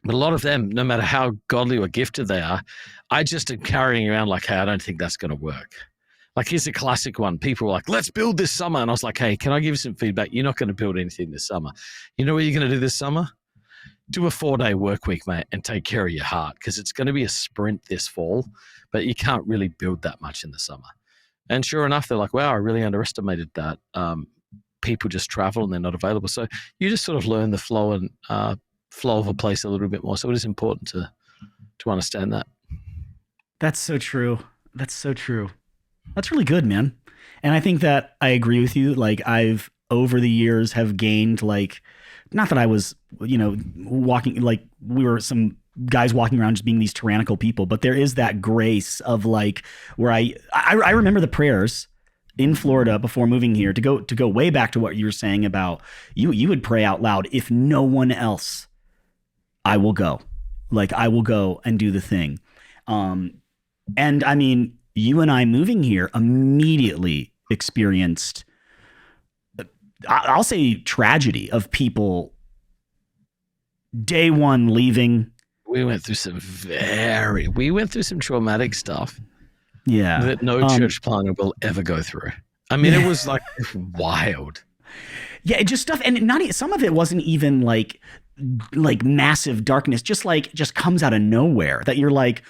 But a lot of them, no matter how godly or gifted they are, I just am carrying around like, hey, I don't think that's going to work. Like, here's a classic one. People were like, let's build this summer. And I was like, hey, can I give you some feedback? You're not going to build anything this summer. You know what you're going to do this summer? Do a 4-day work week, mate, and take care of your heart, because it's going to be a sprint this fall, but you can't really build that much in the summer. And sure enough, they're like, wow, I really underestimated that. People just travel and they're not available. So you just sort of learn the flow of a place a little bit more. So it is important to understand that. That's so true. That's so true. That's really good, man. And I think that I agree with you. Like, I've over the years have gained, like, not that I was, walking, like we were some guys walking around just being these tyrannical people, but there is that grace of like, where I remember the prayers in Florida before moving here, to go way back to what you were saying about you would pray out loud, if no one else, I will go. Like, I will go and do the thing. And I mean, you and I moving here immediately experienced, I'll say, tragedy of people day one leaving. We went through some traumatic stuff Yeah. that no church planter will ever go through. I mean, it was like wild. Yeah, it just stuff, and some of it wasn't even like massive darkness, just comes out of nowhere that you're like,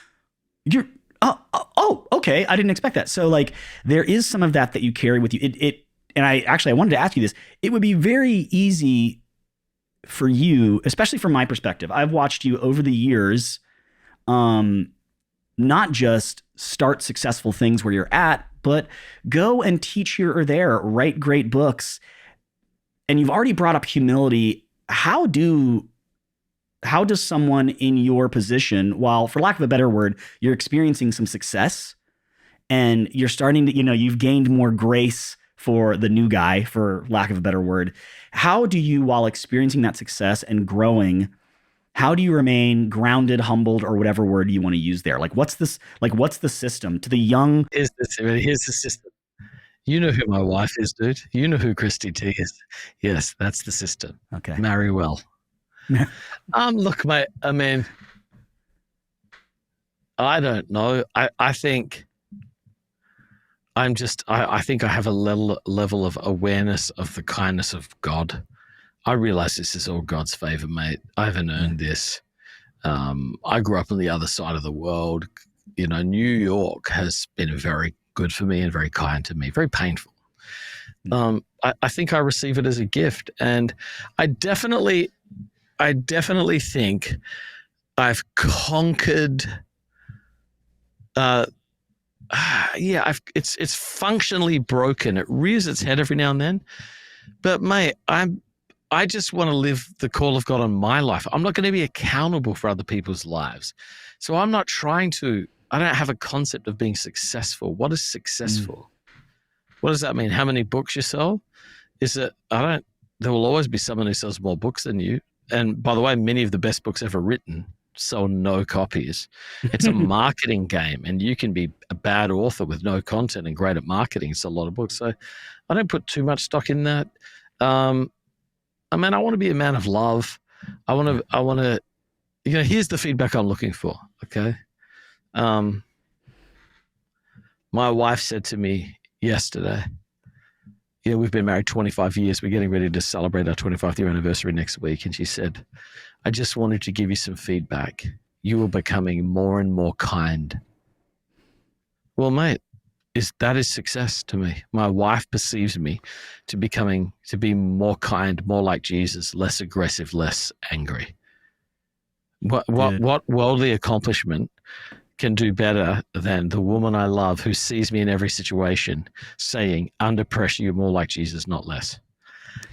okay, I didn't expect that. So like there is some of that you carry with you. And I wanted to ask you this. It would be very easy for you, especially from my perspective. I've watched you over the years, not just start successful things where you're at, but go and teach here or there, write great books. And you've already brought up humility. How does someone in your position, while for lack of a better word, you're experiencing some success and you're starting to, you've gained more grace for the new guy, for lack of a better word. How do you, while experiencing that success and growing, how do you remain grounded, humbled, or whatever word you want to use there? Like, what's the system to the young? Here's the system. You know who my wife is, dude. You know who Christy T is. Yes, that's the system. Okay. Marry well. Look, mate, I mean, I don't know. I think I think I have a level of awareness of the kindness of God. I realize this is all God's favor, mate. I haven't earned this. I grew up on the other side of the world. New York has been very good for me and very kind to me, very painful. I think I receive it as a gift. And I definitely think I've conquered, it's functionally broken. It rears its head every now and then. But mate, I just want to live the call of God on my life. I'm not going to be accountable for other people's lives. So I don't have a concept of being successful. What is successful? What does that mean? How many books you sell? There will always be someone who sells more books than you. And by the way, many of the best books ever written sell no copies. It's a marketing game, and you can be a bad author with no content and great at marketing. Sell a lot of books. So I don't put too much stock in that. I want to be a man of love. I want to, here's the feedback I'm looking for. Okay. My wife said to me yesterday, we've been married 25 years. We're getting ready to celebrate our 25th year anniversary next week. And she said, I just wanted to give you some feedback. You are becoming more and more kind. Well, mate, that is success to me. My wife perceives me to be more kind, more like Jesus, less aggressive, less angry. What worldly accomplishment can do better than the woman I love who sees me in every situation saying, under pressure, you're more like Jesus, not less.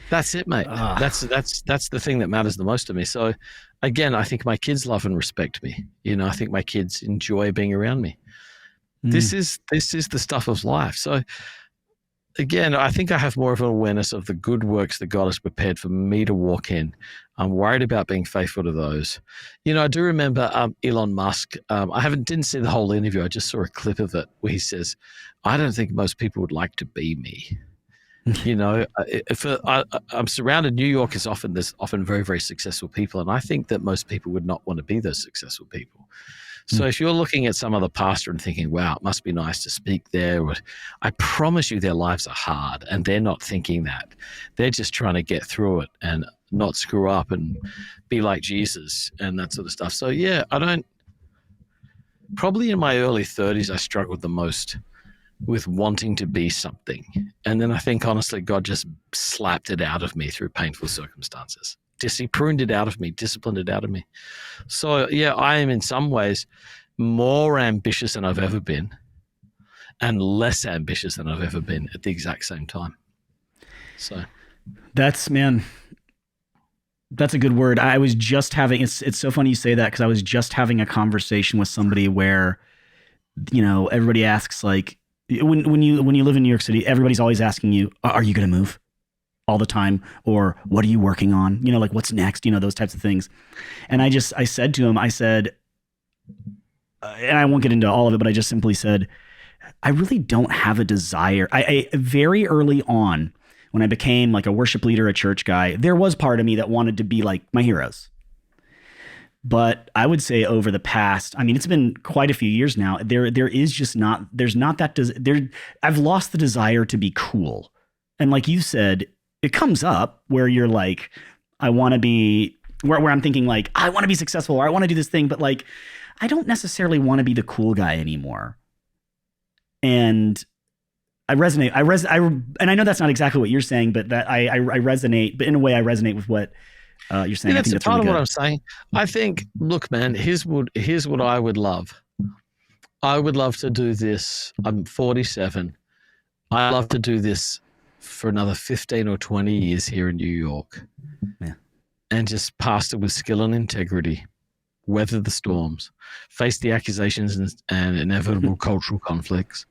That's it, mate. That's the thing that matters the most to me. So again, I think my kids love and respect me. I think my kids enjoy being around me. This is the stuff of life. So again, I think I have more of an awareness of the good works that God has prepared for me to walk in. I'm worried about being faithful to those. I do remember Elon Musk. I didn't see the whole interview. I just saw a clip of it where he says, I don't think most people would like to be me. I'm surrounded. New York there's often very, very successful people. And I think that most people would not want to be those successful people. So if you're looking at some other pastor and thinking, wow, it must be nice to speak there, I promise you their lives are hard, and they're not thinking that. They're just trying to get through it and not screw up and be like Jesus and that sort of stuff. So yeah, probably in my early 30s, I struggled the most with wanting to be something. And then I think honestly, God just slapped it out of me through painful circumstances. He pruned it out of me, disciplined it out of me. So yeah, I am in some ways more ambitious than I've ever been and less ambitious than I've ever been at the exact same time. So that's a good word. I was just having, it's so funny you say that, because I was just having a conversation with somebody where, everybody asks, like, when you live in New York City, everybody's always asking you, are you going to move? all the time, or what are you working on? You know, like what's next? You know, those types of things. And I said to him, I said, and I won't get into all of it, but I just simply said, I really don't have a desire. I very early on, when I became like a worship leader, a church guy, there was part of me that wanted to be like my heroes. But I would say over the past, I mean, it's been quite a few years now. There is just not, there's not that, I've lost the desire to be cool. And like you said, it comes up where you're like, I want to be, where I'm thinking like, I want to be successful, or I want to do this thing, but like, I don't necessarily want to be the cool guy anymore. And I resonate. And I know that's not exactly what you're saying, but that I resonate. But in a way, I resonate with what you're saying. Yeah, I think that's that's part really of good. what I'm saying. I think, look, man, here's what I would love. I would love to do this. I'm 47. I'd love to do this for another 15 or 20 years here in New York. Yeah. And just pastor with skill and integrity, weather the storms, face the accusations and inevitable cultural conflicts,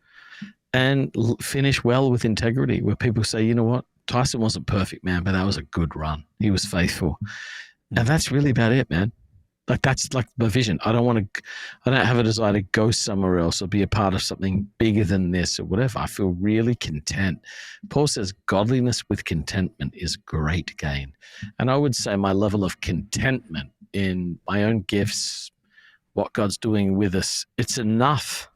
and finish well with integrity, where people say, you know what, Tyson wasn't perfect, man, but that was a good run. He was faithful. And that's really about it, man. Like, that's like my vision. I don't have a desire to go somewhere else or be a part of something bigger than this or whatever. I feel really content. Paul says godliness with contentment is great gain. And I would say my level of contentment in my own gifts, what God's doing with us, it's enough.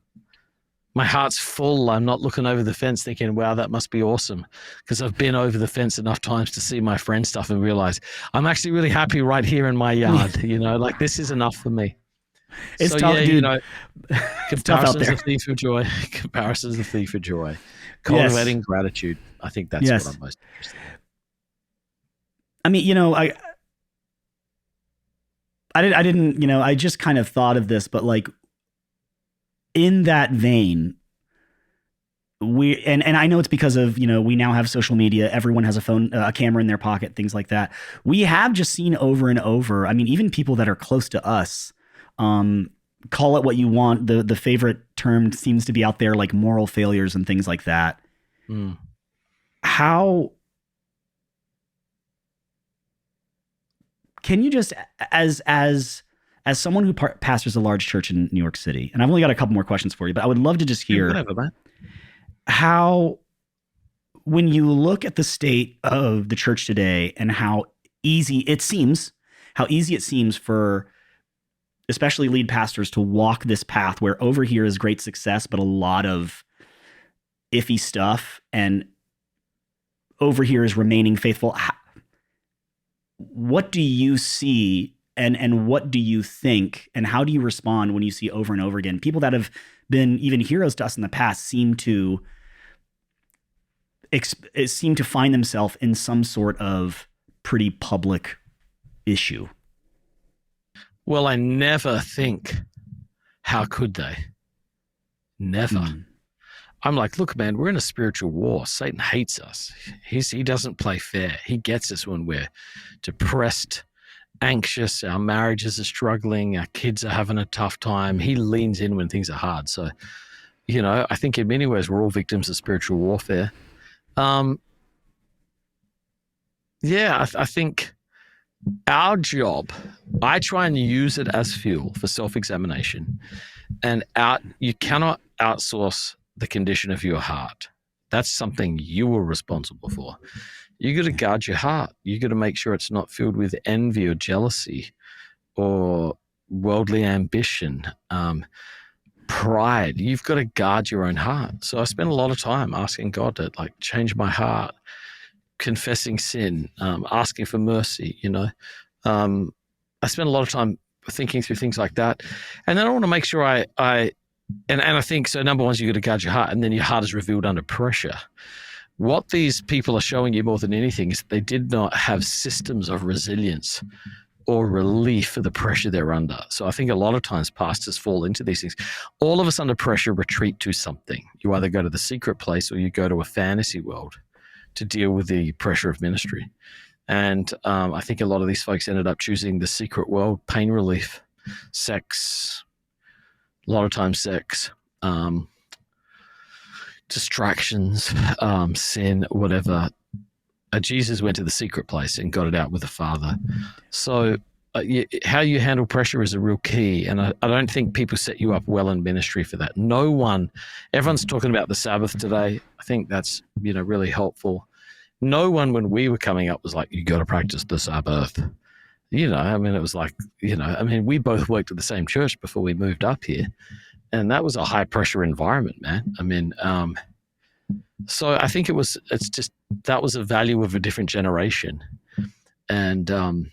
My heart's full. I'm not looking over the fence thinking, wow, that must be awesome. Because I've been over the fence enough times to see my friend stuff and realize I'm actually really happy right here in my yard. You know, like, this is enough for me. It's so, tough, yeah, dude. you know, It's tough out comparison's there. a thief of joy. Comparison's a thief of joy. Cultivating gratitude. I think that's what I'm most interested in. I mean, you know, I didn't, you know, I just kind of thought of this, but like, in that vein, and I know it's because of, you know, we now have social media. Everyone has a phone, a camera in their pocket, things like that. We have just seen over and over. I mean, even people that are close to us, call it what you want. The favorite term seems to be out there, like moral failures and things like that. Mm. How can you just, as someone who pastors a large church in New York City, and I've only got a couple more questions for you, but I would love to just hear how, when you look at the state of the church today and how easy it seems for especially lead pastors to walk this path, where over here is great success, but a lot of iffy stuff, and over here is remaining faithful. What do you see? And what do you think, and how do you respond when you see over and over again people that have been even heroes to us in the past seem to find themselves in some sort of pretty public issue? Well, I never think, how could they? Never. I'm like, look, man, we're in a spiritual war. Satan hates us. He doesn't play fair. He gets us when we're depressed, anxious, our marriages are struggling, our kids are having a tough time. He leans in when things are hard. So, you know, I think in many ways we're all victims of spiritual warfare. I think our job, I try and use it as fuel for self-examination. And you cannot outsource the condition of your heart. That's something you are responsible for. You got to guard your heart. You got to make sure it's not filled with envy or jealousy or worldly ambition, pride. You've got to guard your own heart. So I spend a lot of time asking God to like change my heart, confessing sin, asking for mercy. You know, I spend a lot of time thinking through things like that, and then I want to make sure I think so. Number one is you got to guard your heart, and then your heart is revealed under pressure. What these people are showing you more than anything is they did not have systems of resilience or relief for the pressure they're under. So I think a lot of times pastors fall into these things. All of us under pressure retreat to something. You either go to the secret place or you go to a fantasy world to deal with the pressure of ministry. And I think a lot of these folks ended up choosing the secret world, pain relief, sex, a lot of times sex, distractions, sin, whatever. Jesus went to the secret place and got it out with the Father. So how you handle pressure is a real key. And I don't think people set you up well in ministry for that. Everyone's talking about the Sabbath today. I think that's, really helpful. No one, when we were coming up, was like, you got to practice the Sabbath. It was like, we both worked at the same church before we moved up here. And that was a high pressure environment, man. So I think that was a value of a different generation. And,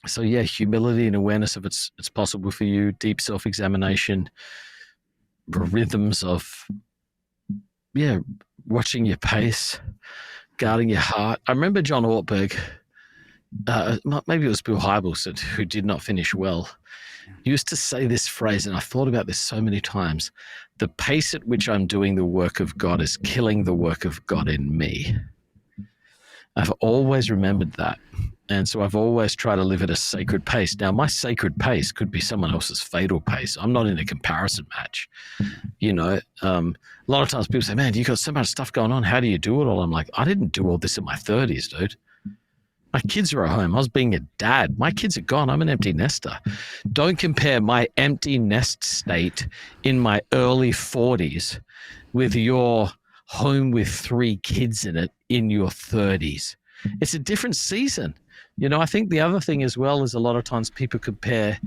so yeah, humility and awareness of it's possible for you, deep self-examination, rhythms of, watching your pace, guarding your heart. I remember John Ortberg, maybe it was Bill Hybels, who did not finish well, used to say this phrase, and I thought about this so many times: the pace at which I'm doing the work of God is killing the work of God in me. I've always remembered that. And so I've always tried to live at a sacred pace. Now, my sacred pace could be someone else's fatal pace. I'm not in a comparison match. A lot of times people say, man, you got so much stuff going on. How do you do it all? I'm like, I didn't do all this in my 30s, dude. My kids are at home. I was being a dad. My kids are gone. I'm an empty nester. Don't compare my empty nest state in my early 40s with your home with 3 kids in it in your 30s. It's a different season. I think the other thing as well is a lot of times people compare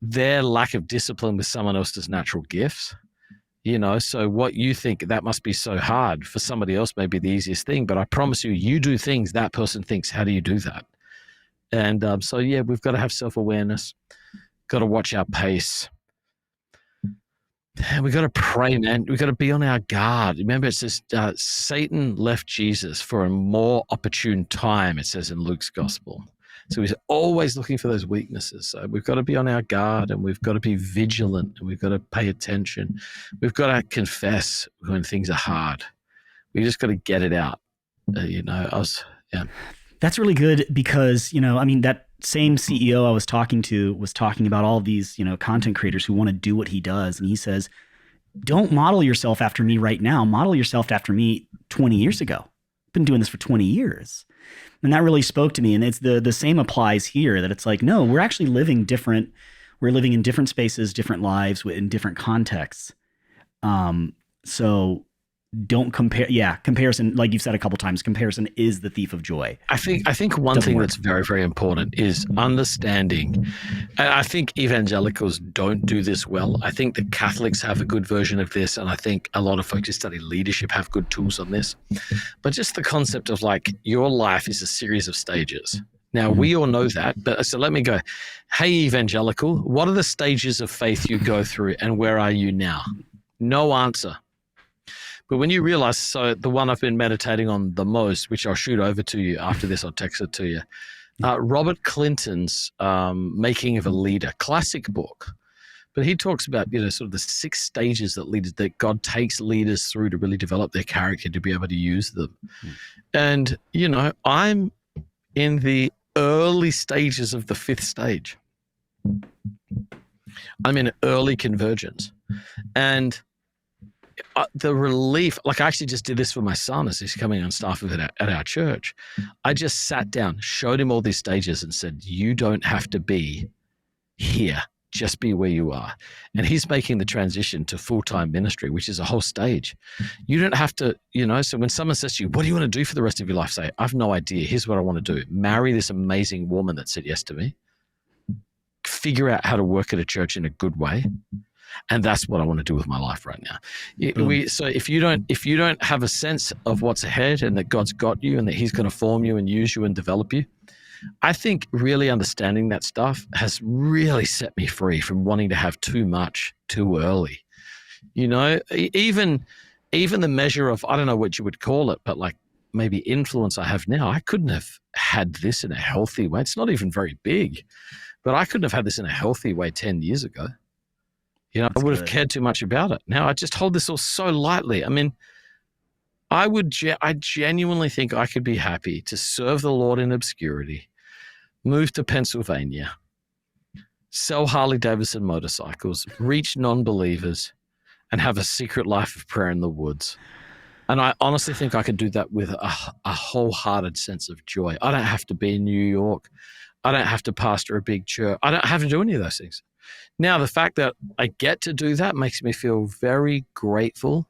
their lack of discipline with someone else's natural gifts. So what you think that must be so hard for somebody else may be the easiest thing, but I promise you do things that person thinks. How do you do that? And we've got to have self-awareness, got to watch our pace. And we got to pray, man. We got to be on our guard. Remember, it says Satan left Jesus for a more opportune time, it says in Luke's gospel. So he's always looking for those weaknesses. So we've got to be on our guard, and we've got to be vigilant, and we've got to pay attention. We've got to confess when things are hard. We just got to get it out. That's really good because, that same CEO I was talking to was talking about all of these, content creators who want to do what he does. And he says, don't model yourself after me right now. Model yourself after me 20 years ago. I've been doing this for 20 years. And that really spoke to me. And it's the same applies here, that it's like, no, we're actually living different. We're living in different spaces, different lives in different contexts. So don't compare. Yeah. Comparison, like you've said a couple times, comparison is the thief of joy. I think one thing that's very, very important is understanding. And I think evangelicals don't do this well. I think the Catholics have a good version of this. And I think a lot of folks who study leadership have good tools on this. But just the concept of like your life is a series of stages. Now, we all know that, but so let me go. Hey, evangelical, what are the stages of faith you go through and where are you now? No answer. But when you realize, so the one I've been meditating on the most, which I'll shoot over to you after this, I'll text it to you. Robert Clinton's Making of a Leader, classic book. But he talks about, sort of the 6 stages that God takes leaders through to really develop their character to be able to use them. And, I'm in the early stages of the 5th stage. I'm in early convergence. And the relief, like I actually just did this for my son as he's coming on staff at our church. I just sat down, showed him all these stages and said, you don't have to be here. Just be where you are. And he's making the transition to full-time ministry, which is a whole stage. You don't have to, so when someone says to you, what do you want to do for the rest of your life? Say, I've no idea. Here's what I want to do. Marry this amazing woman that said yes to me. Figure out how to work at a church in a good way. And that's what I want to do with my life right now. So if you don't have a sense of what's ahead and that God's got you and that he's going to form you and use you and develop you, I think really understanding that stuff has really set me free from wanting to have too much too early. Even the measure of, I don't know what you would call it, but like maybe influence I have now, I couldn't have had this in a healthy way. It's not even very big, but I couldn't have had this in a healthy way 10 years ago. I would have cared too much about it. Now I just hold this all so lightly. I mean, I genuinely think I could be happy to serve the Lord in obscurity, move to Pennsylvania, sell Harley-Davidson motorcycles, reach non-believers, and have a secret life of prayer in the woods. And I honestly think I could do that with a wholehearted sense of joy. I don't have to be in New York. I don't have to pastor a big church. I don't have to do any of those things. Now, the fact that I get to do that makes me feel very grateful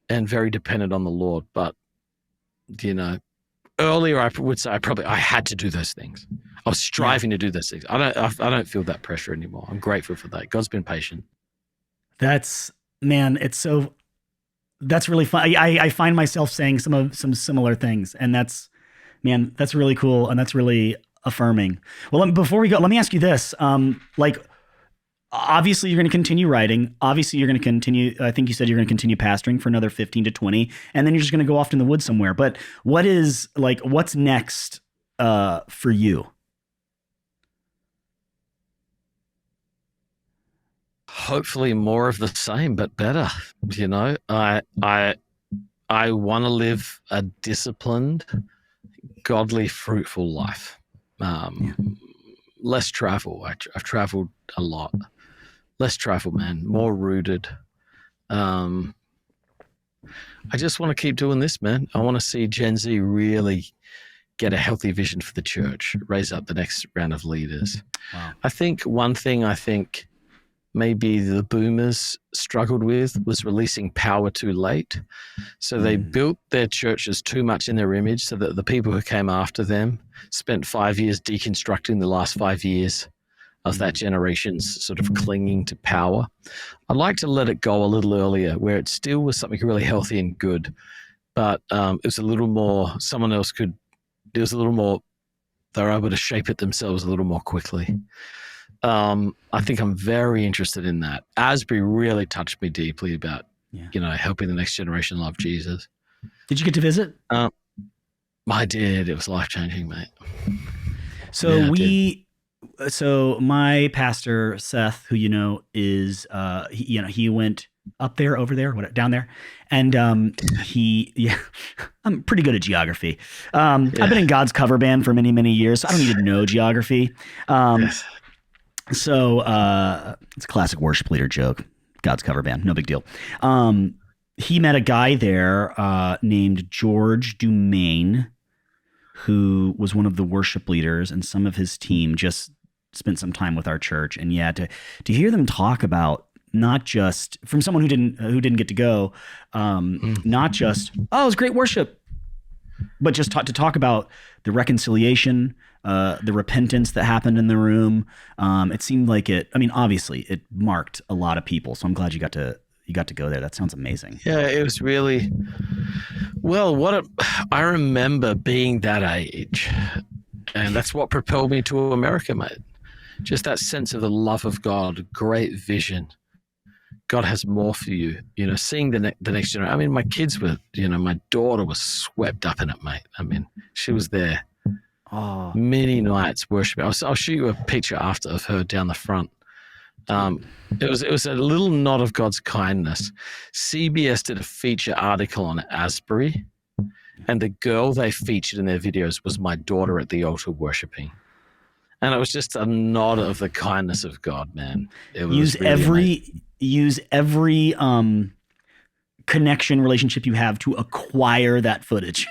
and very dependent on the Lord. But, earlier I would say I had to do those things. I was striving to do those things. I don't feel that pressure anymore. I'm grateful for that. God's been patient. That's really fun. I find myself saying some similar things, and that's really cool, and that's really affirming. Well, before we go, let me ask you this: obviously, you're going to continue writing. Obviously, you're going to continue. I think you said you're going to continue pastoring for another 15 to 20, and then you're just going to go off in the woods somewhere. But what's next for you? Hopefully more of the same, but better. I want to live a disciplined, godly, fruitful life. Less travel. I've traveled a lot. Less travel, man. More rooted. I just want to keep doing this, man. I want to see Gen Z really get a healthy vision for the church, raise up the next round of leaders. Wow. I think one thing maybe the boomers struggled with was releasing power too late. So they built their churches too much in their image, so that the people who came after them spent 5 years deconstructing the last 5 years of that generation's sort of clinging to power. I'd like to let it go a little earlier, where it still was something really healthy and good, but it was a little more, they were able to shape it themselves a little more quickly. I think I'm very interested in that. Asbury really touched me deeply about, helping the next generation love Jesus. Did you get to visit? I did. It was life-changing, mate. So so my pastor, Seth, who is, he went up there, over there, down there. And I'm pretty good at geography. I've been in God's cover band for many, many years, so I don't need to know geography. Yes. So it's a classic worship leader joke. God's cover band, no big deal. He met a guy there named George Dumaine, who was one of the worship leaders, and some of his team just spent some time with our church. And to hear them talk about, not just from someone who didn't get to go, not just, oh, it was great worship, but just to talk about the reconciliation, the repentance that happened in the room. It seemed like obviously it marked a lot of people. So I'm glad you got to go there. That sounds amazing. Yeah, it was really, I remember being that age, and that's what propelled me to America, mate. Just that sense of the love of God, great vision. God has more for you, seeing the next generation. My kids were, my daughter was swept up in it, mate. She was there many nights worshiping. I'll show you a picture after of her down the front. It was a little nod of God's kindness. CBS did a feature article on Asbury, and the girl they featured in their videos was my daughter at the altar worshiping. And it was just a nod of the kindness of God, man. It was use every connection relationship you have to acquire that footage.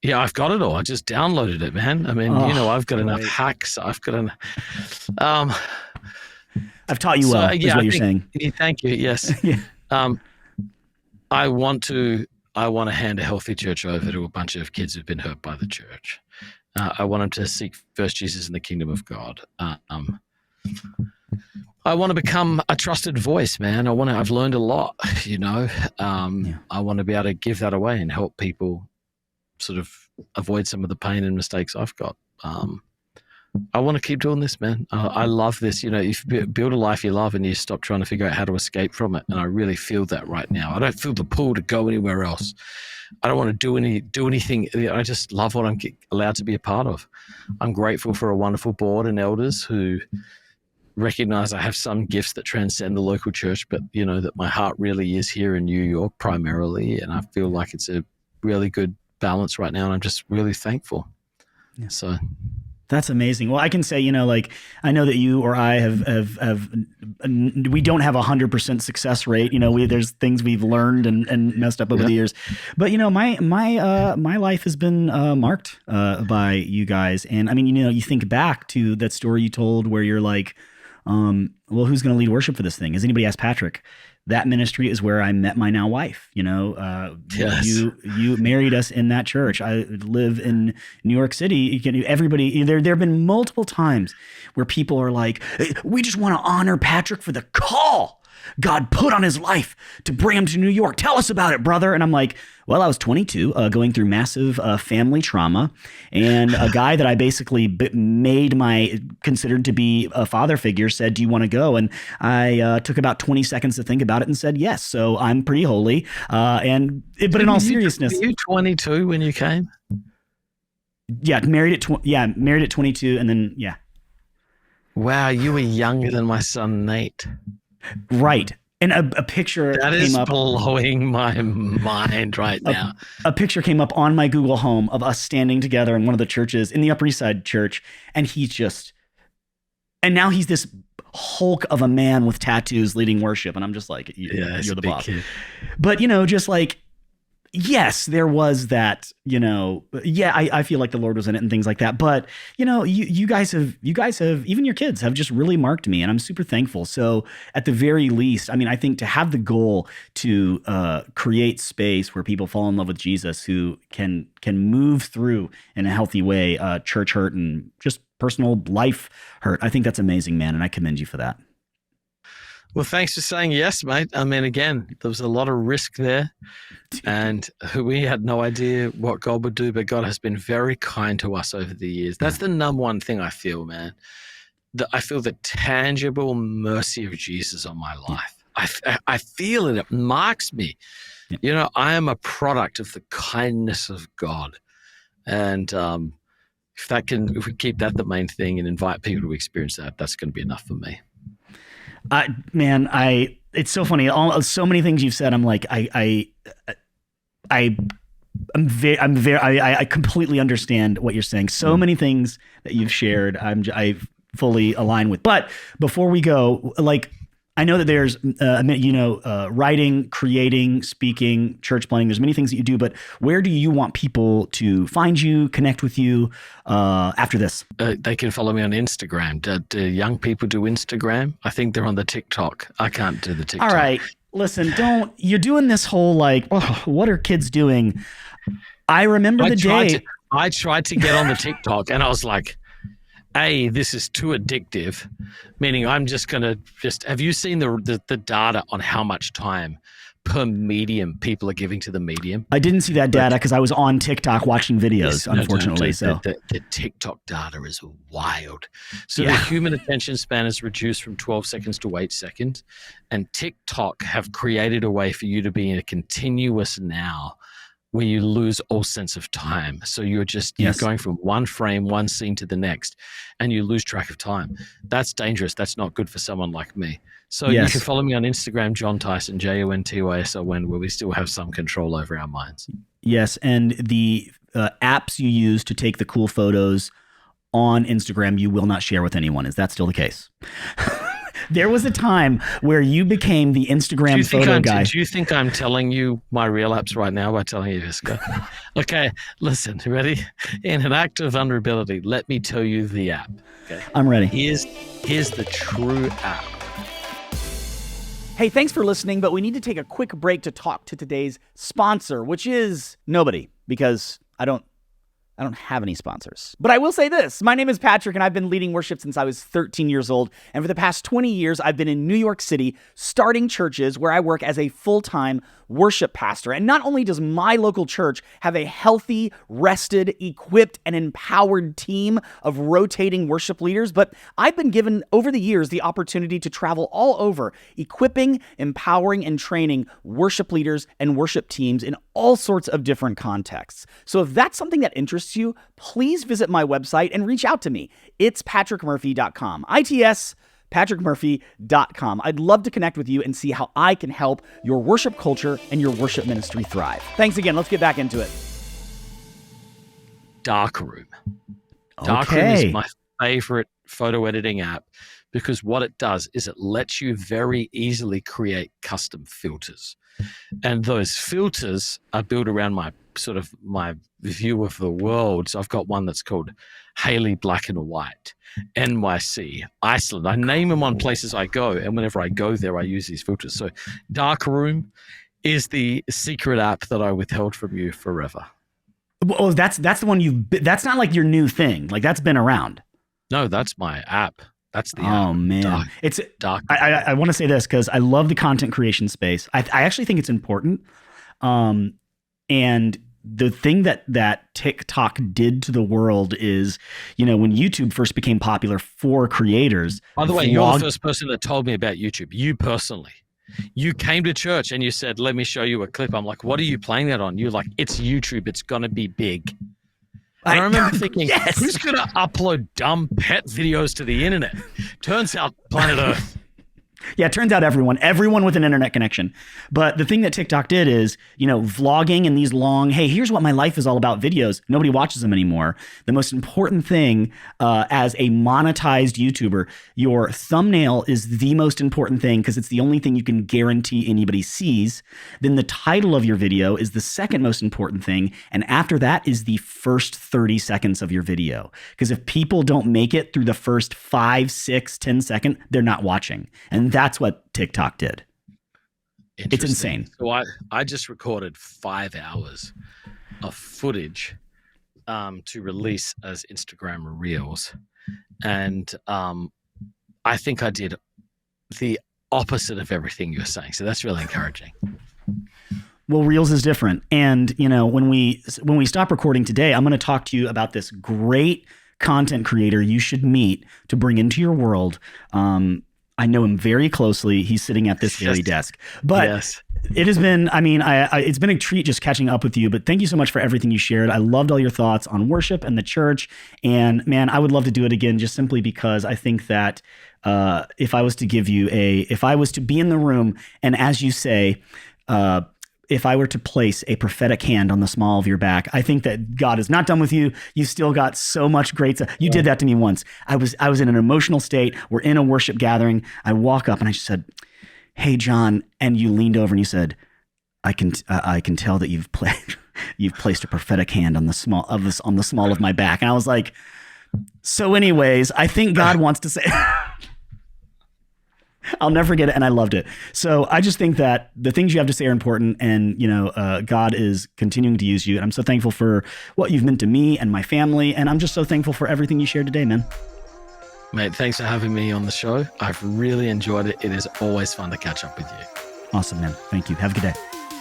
Yeah, I've got it all. I just downloaded it, man. I've got enough hacks. I've taught you well, is what you're saying. Thank you. Yes. Yeah. I want to hand a healthy church over to a bunch of kids who've been hurt by the church. I want them to seek first Jesus in the kingdom of God. I want to become a trusted voice, man. I've learned a lot, I want to be able to give that away and help people sort of avoid some of the pain and mistakes I've got. I want to keep doing this, man. I love this. If you build a life you love and you stop trying to figure out how to escape from it. And I really feel that right now. I don't feel the pull to go anywhere else. I don't want to do anything. I just love what I'm allowed to be a part of. I'm grateful for a wonderful board and elders who recognize I have some gifts that transcend the local church, but that my heart really is here in New York primarily. And I feel like it's a really good balance right now. And I'm just really thankful. Yeah. So That's amazing. Well, I can say, like, I know that you or I we don't have 100% success rate. There's things we've learned and messed up over the years, but my life has been marked by you guys. And I mean, you think back to that story you told where you're like, well, who's going to lead worship for this thing? Has anybody asked Patrick? That ministry is where I met my now wife. Yes. You married us in that church. I live in New York City. Everybody there have been multiple times where people are like, hey, we just want to honor Patrick for the call God put on his life to bring him to New York. Tell us about it, brother. And I'm like, well, I was 22, going through massive family trauma, and a guy that I basically considered to be a father figure said, do you want to go? And I took about 20 seconds to think about it and said yes. So I'm pretty holy. But in all seriousness, were you 22 when you came? Yeah, married at 22, and then yeah. Wow, you were younger than my son Nate. Right. And a picture that came up. Blowing my mind right now. A picture came up on my Google Home of us standing together in one of the churches in the Upper East Side church. And and now he's this hulk of a man with tattoos leading worship. And I'm just like, you're the boss. Kid. But, just like, yes, there was that, I feel like the Lord was in it and things like that. But, you guys have, even your kids have just really marked me, and I'm super thankful. So at the very least, I mean, I think to have the goal to create space where people fall in love with Jesus, who can move through in a healthy way, church hurt and just personal life hurt. I think that's amazing, man. And I commend you for that. Well, thanks for saying yes, mate. I mean, again, there was a lot of risk there, and we had no idea what God would do, but God has been very kind to us over the years. That's the number one thing I feel, man. I feel the tangible mercy of Jesus on my life. I feel it. It marks me. Yeah. I am a product of the kindness of God. And if we keep that the main thing and invite people to experience that, that's going to be enough for me. It's so funny. So many things you've said. I'm like, I completely understand what you're saying. So many things that you've shared, I fully align with. But before we go, like, I know that there's, writing, creating, speaking, church planning. There's many things that you do, but where do you want people to find you, connect with you after this? They can follow me on Instagram. Do young people do Instagram? I think they're on the TikTok. I can't do the TikTok. All right. Listen, you're doing this whole like, oh, what are kids doing? I remember the day. I tried to get on the TikTok and I was like, this is too addictive, meaning I'm just going to have you seen the data on how much time per medium people are giving to the medium? I didn't see that data because I was on TikTok watching videos, unfortunately. The TikTok data is wild. So the human attention span is reduced from 12 seconds to 8 seconds. And TikTok have created a way for you to be in a continuous now where you lose all sense of time. So you're going from one frame, one scene to the next, and you lose track of time. That's dangerous. That's not good for someone like me. So you can follow me on Instagram, John Tyson, JONTYSON, where we still have some control over our minds. Yes, and the apps you use to take the cool photos on Instagram, you will not share with anyone. Is that still the case? There was a time where you became the Instagram photo guy. Do you think I'm telling you my real apps right now by telling you this? Okay, listen, ready? In an act of vulnerability, let me tell you the app. Okay, I'm ready. Here's the true app. Hey, thanks for listening, but we need to take a quick break to talk to today's sponsor, which is nobody, because I don't have any sponsors. But I will say this. My name is Patrick, and I've been leading worship since I was 13 years old. And for the past 20 years, I've been in New York City, starting churches where I work as a full-time worship pastor. And not only does my local church have a healthy, rested, equipped, and empowered team of rotating worship leaders, but I've been given over the years the opportunity to travel all over, equipping, empowering, and training worship leaders and worship teams in all sorts of different contexts. So if that's something that interests you, please visit my website and reach out to me. It's patrickmurphy.com. patrickmurphy.com. I'd love to connect with you and see how I can help your worship culture and your worship ministry thrive. Thanks again. Let's get back into it. Dark room. Darkroom Okay. is my favorite photo editing app because what it does is it lets you very easily create custom filters. And those filters are built around my view of the world. So I've got one that's called Haley Black and White, NYC, Iceland. I name them on places I go, and whenever I go there, I use these filters. So Darkroom is the secret app that I withheld from you forever. Well, that's the one that's not like your new thing. Like that's been around. No, that's my app. That's the app. Oh man, it's Dark. I want to say this because I love the content creation space. I actually think it's important. And the thing that TikTok did to the world is, when YouTube first became popular for creators. By the way, you're the first person that told me about YouTube. You personally. You came to church and you said, "Let me show you a clip." I'm like, "What are you playing that on?" You're like, "It's YouTube. It's gonna be big." And I remember thinking, yes. Who's going to upload dumb pet videos to the internet? Turns out planet Earth. Yeah, it turns out everyone with an internet connection. But the thing that TikTok did is, vlogging and these long, hey, here's what my life is all about videos. Nobody watches them anymore. The most important thing as a monetized YouTuber, your thumbnail is the most important thing because it's the only thing you can guarantee anybody sees. Then the title of your video is the second most important thing. And after that is the first 30 seconds of your video. Because if people don't make it through the first 5, 6, 10 seconds, they're not watching. And that's what TikTok did. It's insane. So I just recorded 5 hours of footage to release as Instagram Reels. And I think I did the opposite of everything you're saying. So that's really encouraging. Well, Reels is different. And, when we stop recording today, I'm going to talk to you about this great content creator you should meet to bring into your world. I know him very closely. He's sitting at this very desk. But it has been, it's been a treat just catching up with you. But thank you so much for everything you shared. I loved all your thoughts on worship and the church. And man, I would love to do it again just simply because I think that if I was to be in the room and as you say, if I were to place a prophetic hand on the small of your back, I think that God is not done with you. You still got so much great stuff. You did that to me once. I was in an emotional state. We're in a worship gathering. I walk up and I just said, "Hey, John," and you leaned over and you said, "I can tell that you've placed a prophetic hand on the small of my back." And I was like, so anyways, I think God wants to say. I'll never forget it, and I loved it. So I just think that the things you have to say are important, and God is continuing to use you, and I'm so thankful for what you've meant to me and my family, and I'm just so thankful for everything you shared today, man. Mate, thanks for having me on the show. I've really enjoyed it. It is always fun to catch up with you. Awesome, man. Thank you. Have a good day.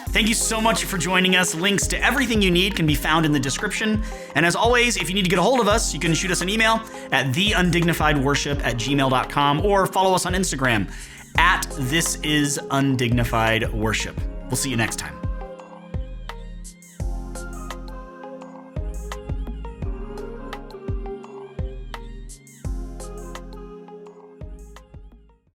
Thank you so much for joining us. Links to everything you need can be found in the description. And as always, if you need to get a hold of us, you can shoot us an email at theundignifiedworship@gmail.com or follow us on Instagram @thisisundignifiedworship. We'll see you next time.